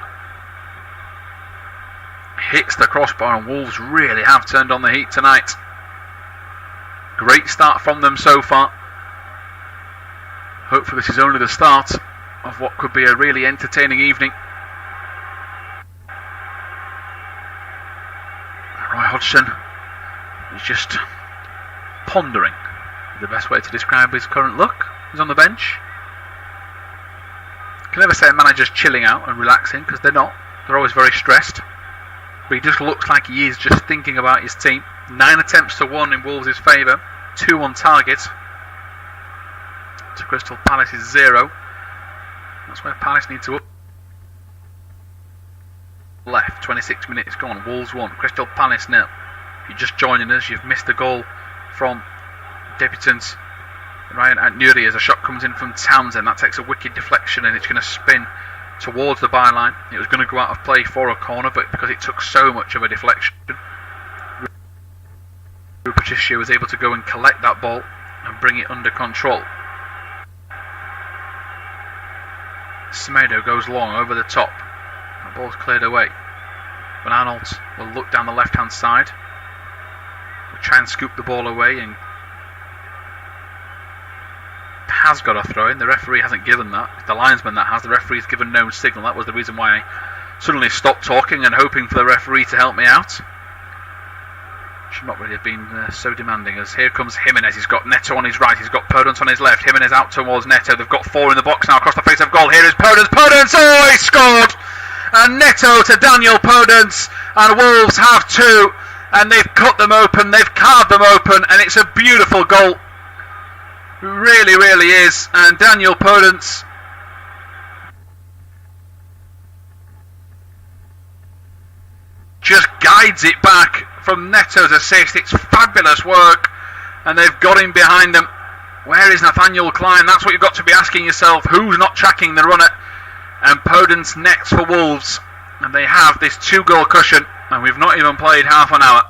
hits the crossbar, and Wolves really have turned on the heat tonight. Great start from them so far. Hopefully this is only the start of what could be a really entertaining evening. Roy Hodgson is just pondering, the best way to describe his current look. He's on the bench. You can never say a manager's chilling out and relaxing, because they're not. They're always very stressed. But he just looks like he is just thinking about his team. 9 attempts to 1 in Wolves' favour, 2 on target. To Crystal Palace's 0. That's where Palace need to up. Left, 26 minutes gone. Wolves 1, Crystal Palace 0. If you're just joining us, you've missed the goal from debutant Ryan Antnuri as a shot comes in from Townsend. That takes a wicked deflection and it's going to spin towards the byline. It was going to go out of play for a corner, but because it took so much of a deflection, Patricio was able to go and collect that ball and bring it under control. Semedo goes long over the top. That ball's cleared away. Van Aanholt will look down the left hand side. Will try and scoop the ball away and has got a throw in. The referee hasn't given that. It's the linesman that has. The referee's given no signal. That was the reason why I suddenly stopped talking and hoping for the referee to help me out. Should not really have been so demanding, as here comes Jimenez. He's got Neto on his right, he's got Podence on his left. Jimenez out towards Neto. They've got 4 in the box now across the face of goal. Here is Podence. Podence! Oh, he scored! And Neto to Daniel Podence, and Wolves have 2, and they've cut them open, they've carved them open, and it's a beautiful goal. Really, really is. And Daniel Podence just guides it back from Neto's assist. It's fabulous work, and they've got him behind them. Where is Nathaniel Klein? That's what you've got to be asking yourself. Who's not tracking the runner? And Podence next for Wolves, and they have this 2-goal cushion, and we've not even played half an hour.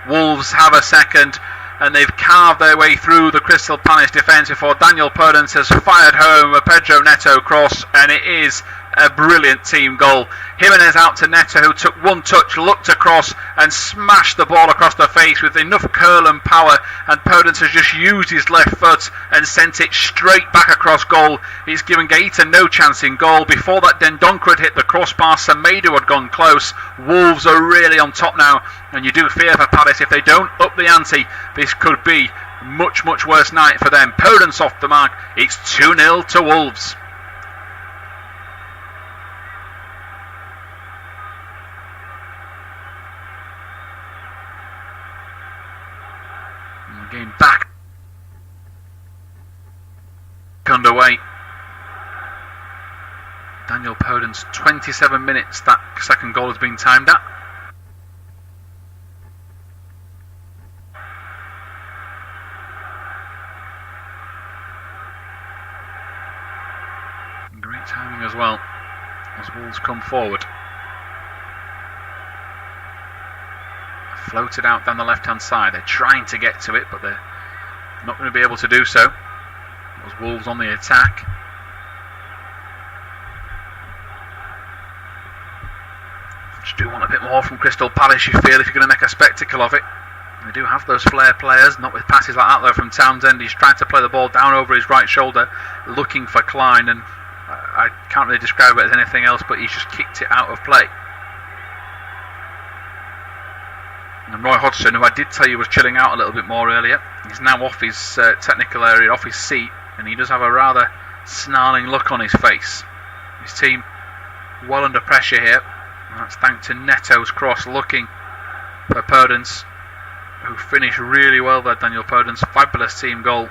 Wolves have a second, and they've carved their way through the Crystal Palace defence before Daniel Podence has fired home a Pedro Neto cross, and it is a brilliant team goal. Jimenez out to Neto, who took one touch, looked across and smashed the ball across the face with enough curl and power, and Podence has just used his left foot and sent it straight back across goal. He's given Gaeta no chance in goal. Before that, Dendoncker had hit the crossbar. Semedo had gone close. Wolves are really on top now, and you do fear for Palace. If they don't up the ante, this could be a much, much worse night for them. Podence off the mark. It's 2-0 to Wolves. Game back underway. Daniel Podence, 27 minutes that second goal has been timed at. Great timing as well as Wolves come forward. Floated out down the left hand side. They're trying to get to it, but they're not going to be able to do so. It was Wolves on the attack. Just do want a bit more from Crystal Palace, you feel, if you're going to make a spectacle of it. They do have those flair players, not with passes like that though from Townsend. He's tried to play the ball down over his right shoulder, looking for Klein, and I can't really describe it as anything else, but he's just kicked it out of play. And Roy Hodgson, who I did tell you was chilling out a little bit more earlier, he's now off his technical area, off his seat, and he does have a rather snarling look on his face. His team well under pressure here, and that's thanks to Neto's cross, looking for Podence, who finished really well there. Daniel Podence, fabulous team goal.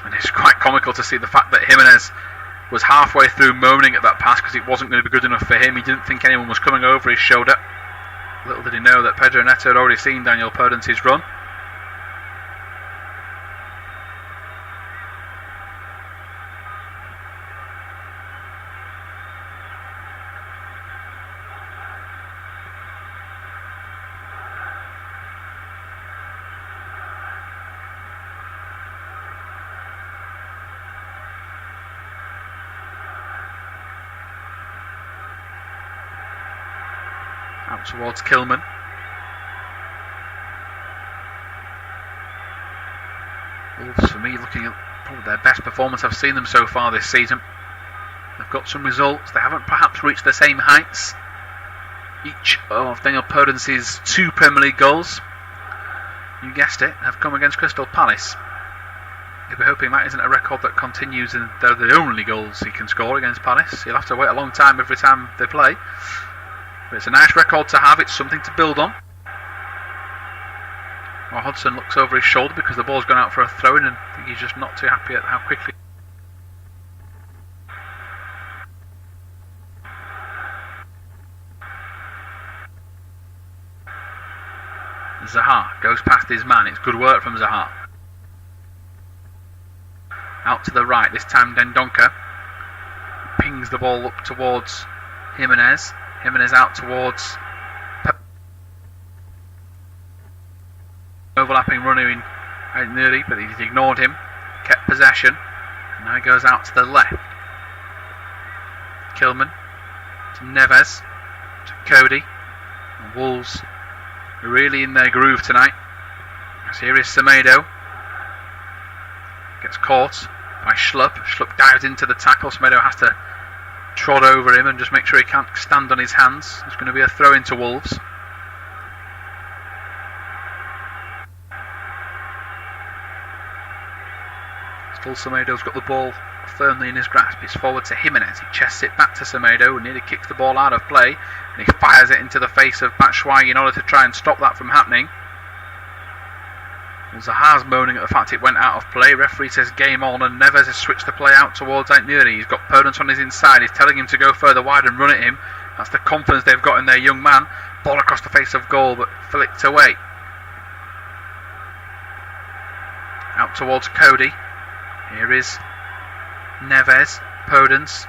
And it's quite comical to see the fact that Jimenez was halfway through moaning at that pass because it wasn't going to be good enough for him. He didn't think anyone was coming over his shoulder. Little did he know that Pedro Neto had already seen Daniel Podence's run. Out towards Kilman. me, looking at probably their best performance I've seen them so far this season. They've got some results. They haven't perhaps reached the same heights. Each of Daniel Podence' 2 Premier League goals, you guessed it, have come against Crystal Palace. You'll be hoping that isn't a record that continues and they're the only goals he can score against Palace. He'll have to wait a long time every time they play. But it's a nice record to have, it's something to build on. Well, Hodgson looks over his shoulder because the ball's gone out for a throw-in, and I think he's just not too happy at how quickly. Zaha goes past his man. It's good work from Zaha. Out to the right, this time Dendoncker pings the ball up towards Jimenez. Jimenez out towards overlapping runner in Nuri, but he's ignored him, kept possession, and now he goes out to the left. Kilman to Neves, to Cody, and Wolves are really in their groove tonight. So here is Semedo, gets caught by Schlupp. Schlupp dives into the tackle. Semedo has to trod over him and just make sure he can't stand on his hands. It's going to be a throw into Wolves. Still Semedo's got the ball firmly in his grasp. It's forward to Jimenez. He chests it back to Semedo and nearly kicks the ball out of play, and he fires it into the face of Batshuayi in order to try and stop that from happening. Well, Zaha's moaning at the fact it went out of play. Referee says game on, and Neves has switched the play out towards Nuri. He's got Podence on his inside. He's telling him to go further wide and run at him. That's the confidence they've got in their young man. Ball across the face of goal, but flicked away. Out towards Cody. Here is Neves. Podence.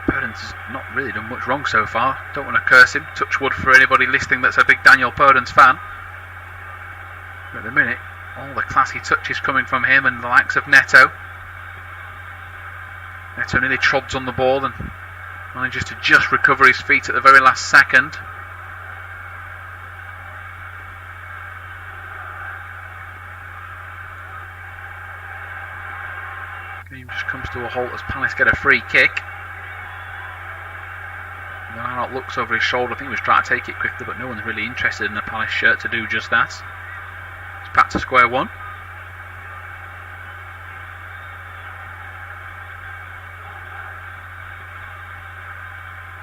Podence has not really done much wrong so far. Don't want to curse him. Touch wood for anybody listening that's a big Daniel Podence fan. But at the minute, all the classy touches coming from him and the likes of Neto. Neto nearly trods on the ball and manages to just recover his feet at the very last second. Game just comes to a halt as Palace get a free kick. Arnold looks over his shoulder. I think he was trying to take it quickly, but no one's really interested in a Palace shirt to do just that. It's back to square one.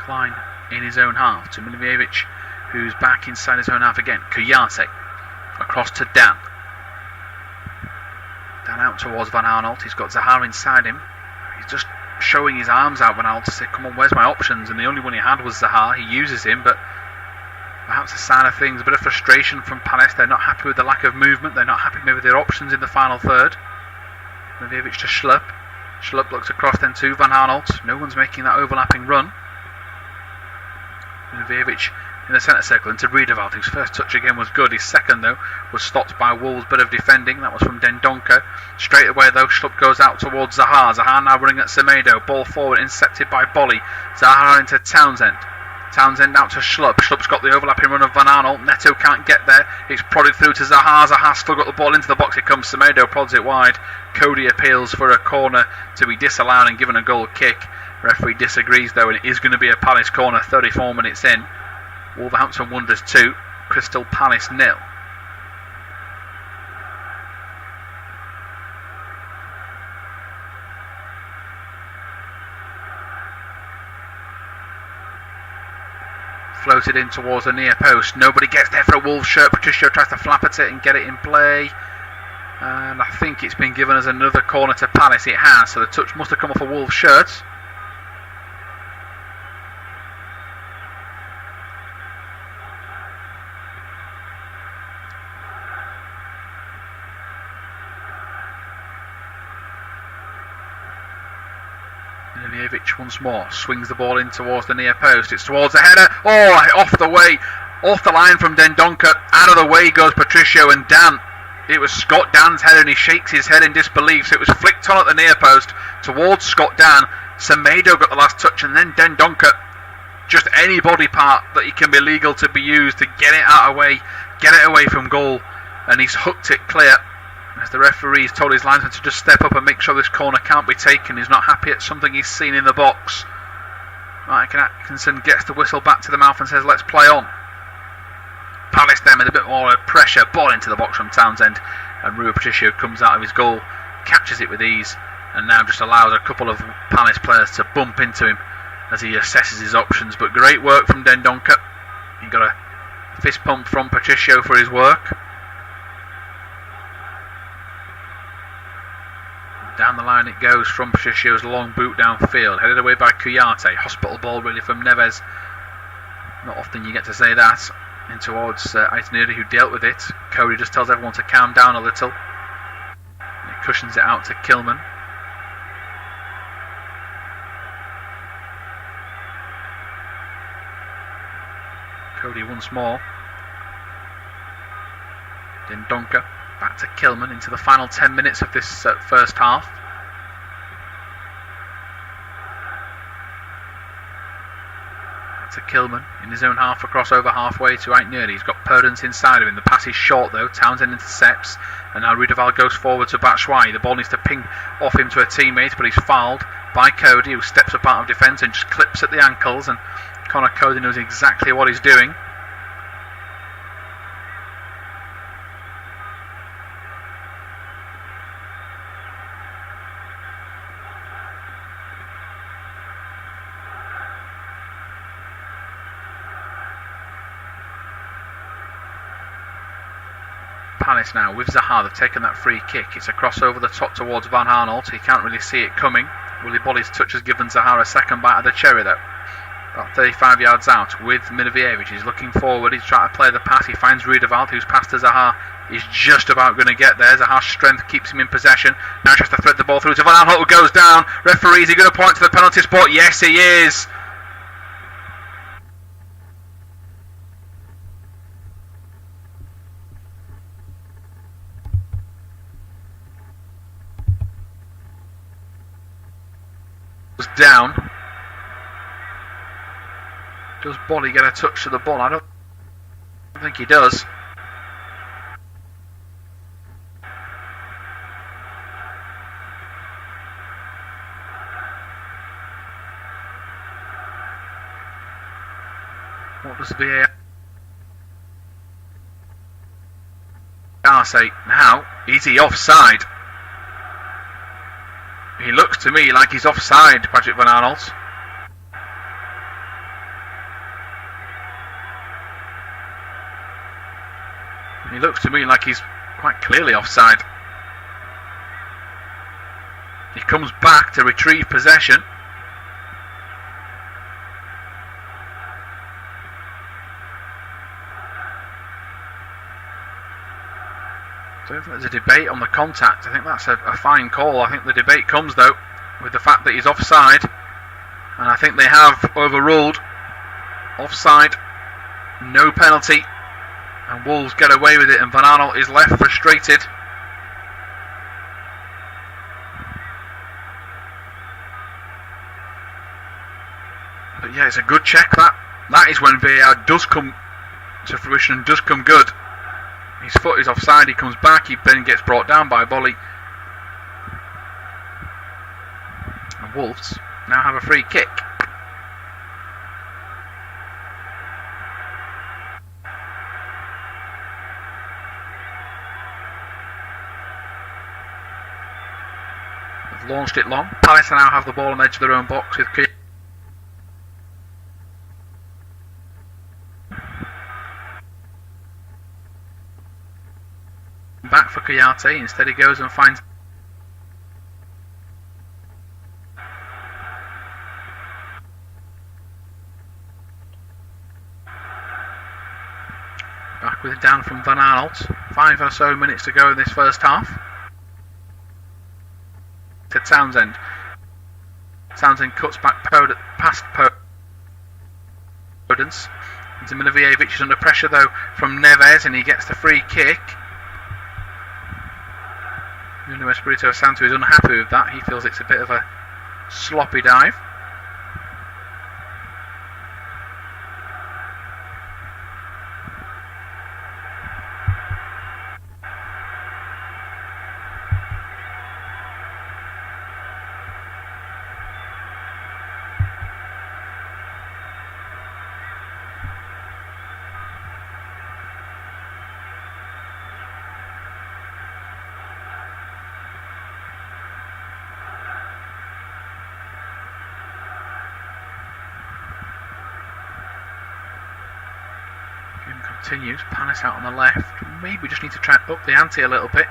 Klein in his own half to Milivojevic, who's back inside his own half again. Kouyaté across to Dan. Dan out towards Van Aanholt. He's got Zaha inside him. He's just showing his arms out, Van Aanholt, to say, come on, where's my options? And the only one he had was Zaha. He uses him, but perhaps a sign of things, a bit of frustration from Palace. They're not happy with the lack of movement. They're not happy maybe with their options in the final third. Milivojevic to Schlupp. Schlupp looks across then to Van Aanholt. No one's making that overlapping run. Milivojevic in the centre circle into Riedewald, whose first touch again was good. His second, though, was stopped by Wolves. Bit of defending. That was from Dendoncker. Straight away, though, Schlupp goes out towards Zaha. Zaha now running at Semedo. Ball forward, intercepted by Bolly. Zaha into Townsend. Townsend out to Schlupp. Schlupp's got the overlapping run of Van Aanholt. Neto can't get there. It's prodded through to Zaha. Zaha still got the ball into the box. Here comes Semedo, prods it wide. Cody appeals for a corner to be disallowed and given a goal kick. Referee disagrees, though, and it is going to be a Palace corner 34 minutes in. Wolverhampton Wanderers 2, Crystal Palace 0. Floated in towards the near post. Nobody gets there for a Wolves shirt. Patricio tries to flap at it and get it in play. And I think it's been given as another corner to Palace. It has, so the touch must have come off a Wolves shirt. Milivojevic once more swings the ball in towards the near post. It's towards the header. Oh, off the line from Dendoncker. Out of the way goes Patricio and Dan. It was Scott Dan's header and he shakes his head in disbelief. So it was flicked on at the near post towards Scott Dan. Semedo got the last touch, and then Dendoncker, just any body part that he can be legal to be used to get it out of way, get it away from goal, and he's hooked it clear. As the referee's told his linesman to just step up and make sure this corner can't be taken. He's not happy at something he's seen in the box. Mike Atkinson gets the whistle back to the mouth and says, let's play on. Palace then with a bit more pressure. Ball into the box from Townsend. And Rui Patricio comes out of his goal, catches it with ease, and now just allows a couple of Palace players to bump into him as he assesses his options. But great work from Dendoncker. He got a fist pump from Patricio for his work. Down the line it goes from Patricio's long boot downfield, headed away by Kouyaté. Hospital ball really from Neves. Not often you get to say that. In towards Aitanuri, who dealt with it. Cody just tells everyone to calm down a little. He cushions it out to Kilman. Cody once more. Dendoncker back to Kilman into the final 10 minutes of this first half. To Kilman in his own half, across over halfway to Aitnuri. He's got Perdance inside of him. The pass is short though. Townsend intercepts, and now Rudeval goes forward to Batshuayi. The ball needs to ping off him to a teammate, but he's fouled by Cody, who steps up out of defence and just clips at the ankles. And Connor Cody knows exactly what he's doing. Palace now with Zaha. They've taken that free kick. It's a cross over the top towards Van Arnold. He can't really see it coming. Willy Bolly's touch has given Zaha a second bite of the cherry though. About 35 yards out with Milivojevic. He's looking forward. He's trying to play the pass. He finds Rudeval, who's passed to Zaha. He's just about going to get there. Zaha's strength keeps him in possession. Now he has to thread the ball through to Van Arnold, who goes down. Referee, is he going to point to the penalty spot? Yes, he is. Down. Does Bolly get a touch to the ball? I don't think he does. What does the VAR say now? Is he offside? He looks to me like he's offside, Patrick Van Arnold. He looks to me like he's quite clearly offside. He comes back to retrieve possession. I don't think there's a debate on the contact. I think that's a fine call. I think the debate comes though with the fact that he's offside, and I think they have overruled offside, no penalty, and Wolves get away with it, and Van Arnold is left frustrated. But yeah, it's a good check. That is when VAR does come to fruition and does come good. His foot is offside, he comes back, he then gets brought down by Bolly. And Wolves now have a free kick. They've launched it long. Palace now have the ball on the edge of their own box with back for Kouyaté. Instead he goes and finds back with it down from Van Arnold. 5 or so minutes to go in this first half. To Townsend. Townsend cuts back past Perdance into Milivojevic. Is under pressure though from Neves, and he gets the free kick. Nuno Espirito Santo is unhappy with that. He feels it's a bit of a sloppy dive. Game continues. Palace out on the left. Maybe we just need to try and up the ante a little bit.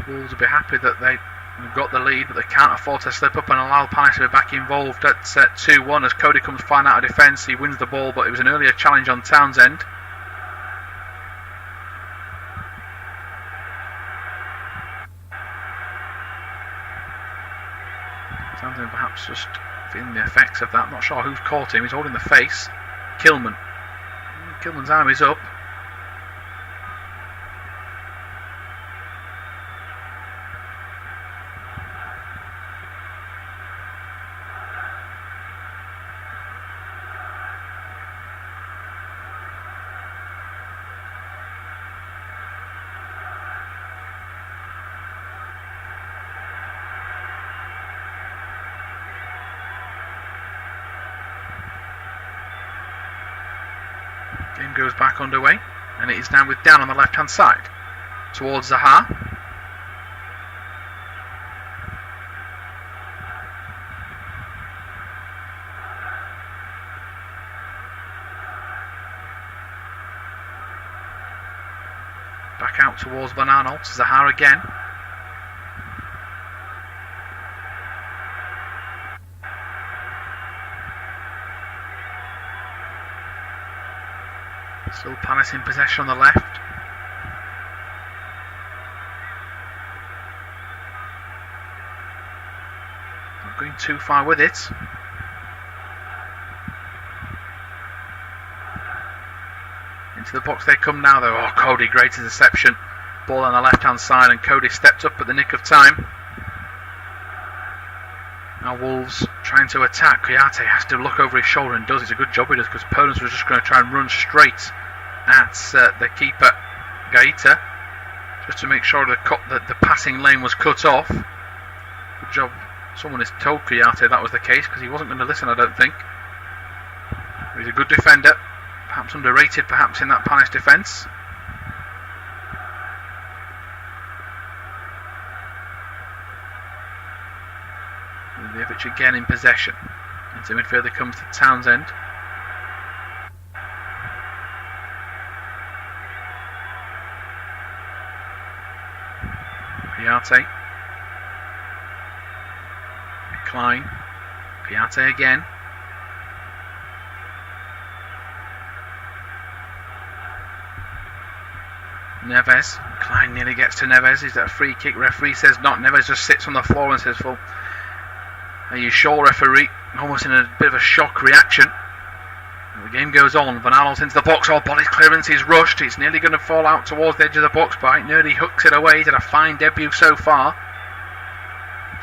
Wolves will be happy that they've got the lead, but they can't afford to slip up and allow Palace to be back involved at 2-1 as Cody comes fine out of defence. He wins the ball, but it was an earlier challenge on Townsend. Townsend perhaps just feeling the effects of that. Not sure who's caught him. He's holding the face. Kilman. Kilman's arm is up. Game goes back underway, and it is now with Dan on the left hand side towards Zaha. Back out towards Van Arnold. Zaha again. Still Palace in possession on the left. Not going too far with it. Into the box they come now though. Oh, Cody, great interception. Ball on the left hand side, and Cody stepped up at the nick of time. Now Wolves trying to attack. Kouyaté has to look over his shoulder and does. It's a good job he does, because Podence was just going to try and run straight at the keeper Gaeta, just to make sure that the passing lane was cut off. Good job. Someone has told Kouyaté that was the case, because he wasn't going to listen, I don't think. He's a good defender, perhaps underrated perhaps in that Palace defence. Ljovic again in possession. Into midfield there comes to Townsend. Kouyaté. Klein. Kouyaté again. Neves. Klein nearly gets to Neves. Is that a free kick? Referee says not. Neves just sits on the floor and says, well, are you sure, referee? Almost in a bit of a shock reaction. The game goes on. Van Arnold into the box. Oh, body clearance. He's rushed. It's nearly going to fall out towards the edge of the box, but nearly hooks it away. He's had a fine debut so far.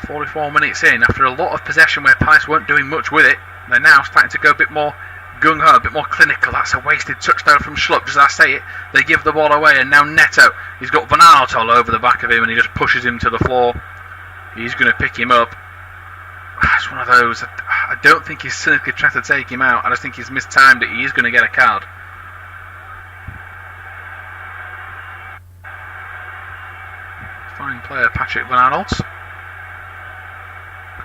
44 minutes in, after a lot of possession where Palace weren't doing much with it, they're now starting to go a bit more gung-ho, a bit more clinical. That's a wasted touchdown from Schlupp. As I say it, they give the ball away, and now Neto, he's got Van Arnold all over the back of him, and he just pushes him to the floor. He's going to pick him up. It's one of those. I don't think he's cynically trying to take him out. I just think he's mistimed it. He is going to get a card. Fine player, Patrick Van Arnold. Of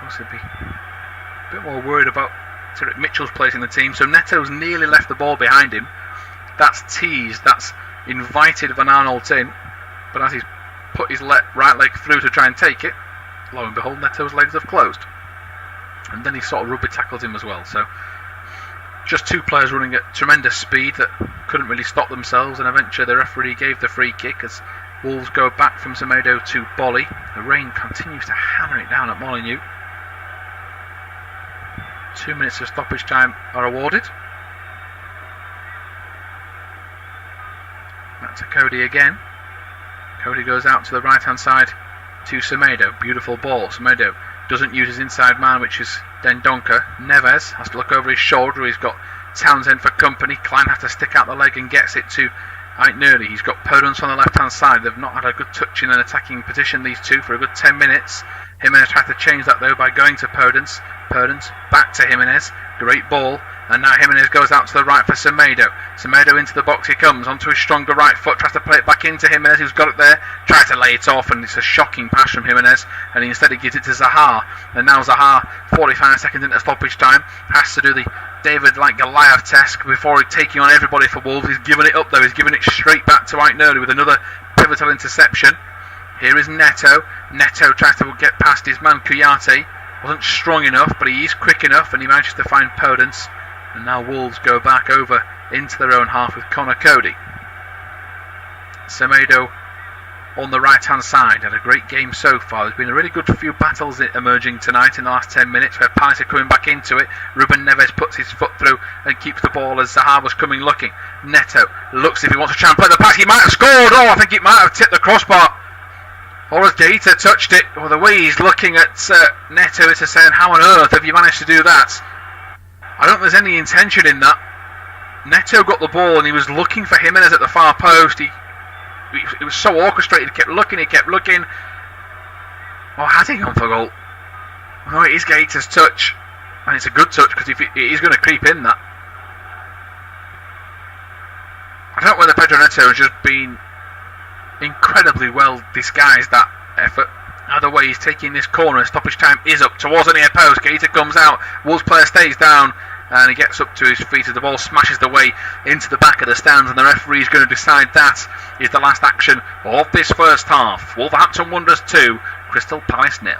course, he'd be a bit more worried about Tyrick Mitchell's place in the team. So Neto's nearly left the ball behind him. That's teased. That's invited Van Arnold in. But as he's put his right leg through to try and take it, lo and behold, Neto's legs have closed. And then he sort of rugby tackled him as well. So just two players running at tremendous speed that couldn't really stop themselves, and eventually the referee gave the free kick as Wolves go back from Semedo to Bolly. The rain continues to hammer it down at Molineux. 2 minutes of stoppage time are awarded. Back to Cody again. Cody goes out to the right hand side to Semedo. Beautiful ball. Semedo doesn't use his inside man, which is Dendoncker. Neves has to look over his shoulder. He's got Townsend for company. Klein has to stick out the leg and gets it to Aitnuri. He's got Podence on the left hand side. They've not had a good touch in an attacking position, these two, for a good 10 minutes. Jimenez tried to change that though by going to Podence. Podence back to Jimenez. Great ball. And now Jimenez goes out to the right for Semedo. Semedo into the box he comes, onto his stronger right foot, tries to play it back into Jimenez, who's got it there, tries to lay it off, and it's a shocking pass from Jimenez, and instead he gives it to Zaha. And now Zaha, 45 seconds into stoppage time, has to do the David like Goliath test before taking on everybody for Wolves. He's given it up though, he's given it straight back to Aït-Nouri with another pivotal interception. Here is Neto. Neto tries to get past his man Kouyaté. Wasn't strong enough, but he is quick enough, and he manages to find Podence. And now Wolves go back over into their own half with Connor Cody. Semedo on the right hand side had a great game so far. There's been a really good few battles emerging tonight in the last 10 minutes where Palace are coming back into it. Ruben Neves puts his foot through and keeps the ball as Zaha was coming looking. Neto looks if he wants to try and play the pass. He might have scored. Oh, I think it might have tipped the crossbar. Or has Gaeta touched it? Well, the way he's looking at Neto is saying, how on earth have you managed to do that? I don't think there's any intention in that. Neto got the ball and he was looking for Jimenez at the far post. It was so orchestrated, he kept looking. Well, has he gone for goal? No, it is Gaeta's touch. And it's a good touch because it is going to creep in that. I don't know whether Pedro Neto has just been incredibly well disguised, that effort. Either way, he's taking this corner and stoppage time is up towards the near post. Gaeta comes out, Wolves player stays down and he gets up to his feet as the ball smashes the way into the back of the stands, and the referee is going to decide that is the last action of this first half. Wolverhampton Wanderers 2, Crystal Palace 0.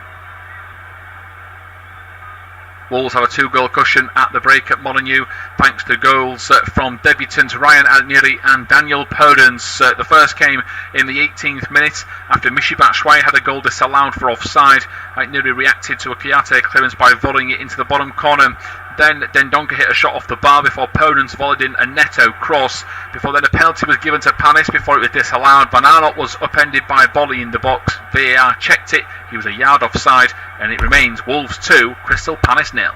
Wolves have a 2-goal cushion at the break at Molineux thanks to goals from debutants Ryan Aït-Nouri and Daniel Podence. The first came in the 18th minute after Michy Batshuayi had a goal disallowed for offside. Aït-Nouri reacted to a Kouyaté clearance by volleying it into the bottom corner. Then Dendoncker hit a shot off the bar before Podence volleyed in a Neto cross. Before then a penalty was given to Palace before it was disallowed. Van Aanholt was upended by a volley in the box. VAR checked it. He was a yard offside, and it remains Wolves 2, Crystal Palace 0.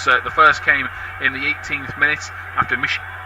The first came in the 18th minute after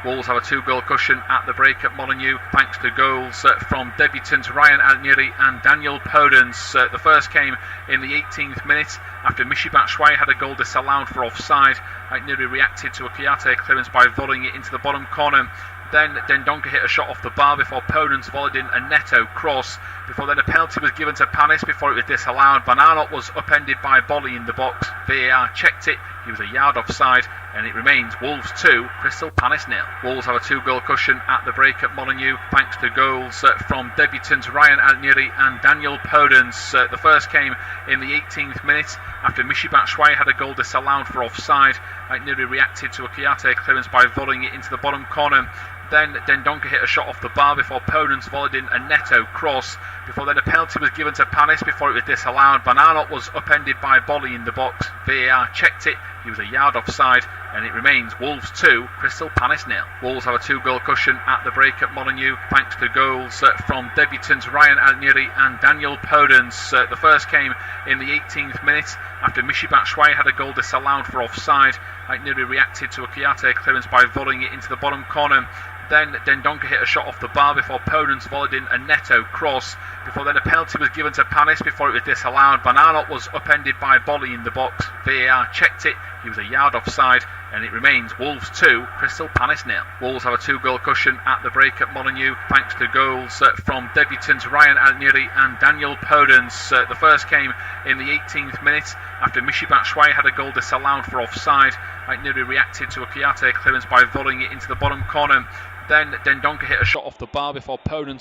Wolves have a 2-goal cushion at the break at Molineux thanks to goals from debutants Ryan Aït-Nouri and Daniel Podence. The first came in the 18th minute after Michy Batshuayi had a goal disallowed for offside. Aït-Nouri reacted to a Kouyaté clearance by volleying it into the bottom corner. Then Dendoncker hit a shot off the bar before Podence volleyed in a Neto cross. Before then a penalty was given to Palace before it was disallowed. Van Aanholt was upended by a volley in the box. VAR checked it. He was a yard offside, and it remains Wolves 2, Crystal Palace 0. Wolves have a 2-goal cushion at the break at Molineux thanks to goals from debutants Ryan Aït-Nouri and Daniel Podence. The first came in the 18th minute after Michy Batshuayi had a goal disallowed for offside. Aït-Nouri reacted to a Kouyaté clearance by volleying it into the bottom corner. Then Dendoncker hit a shot off the bar before Podence volleyed in a Neto cross. Before then a penalty was given to Palace before it was disallowed. Van Aanholt was upended by a volley in the box. VAR checked it. He was a yard offside, and it remains Wolves 2, Crystal Palace 0. Wolves have a 2-goal cushion at the break at Molineux thanks to goals from debutants Ryan Aït-Nouri and Daniel Podence. The first came in the 18th minute after Michy Batshuayi had a goal disallowed for offside. Aït-Nouri reacted to a Kouyaté clearance by volleying it into the bottom corner. Then Dendoncker hit a shot off the bar before Podence volleyed in a Neto cross. Before then a penalty was given to Palace before it was disallowed. Van Aanholt was upended by a volley in the box. VAR checked it. He was a yard offside, and it remains Wolves 2, Crystal Palace 0. Wolves have a 2-goal cushion at the break at Molineux thanks to goals from debutants Ryan Aït-Nouri and Daniel Podence. The first came in the 18th minute after Michy Batshuayi had a goal disallowed for offside. Aït-Nouri reacted to a Kouyaté clearance by volleying it into the bottom corner. Then Dendoncker hit a shot off the bar before Podence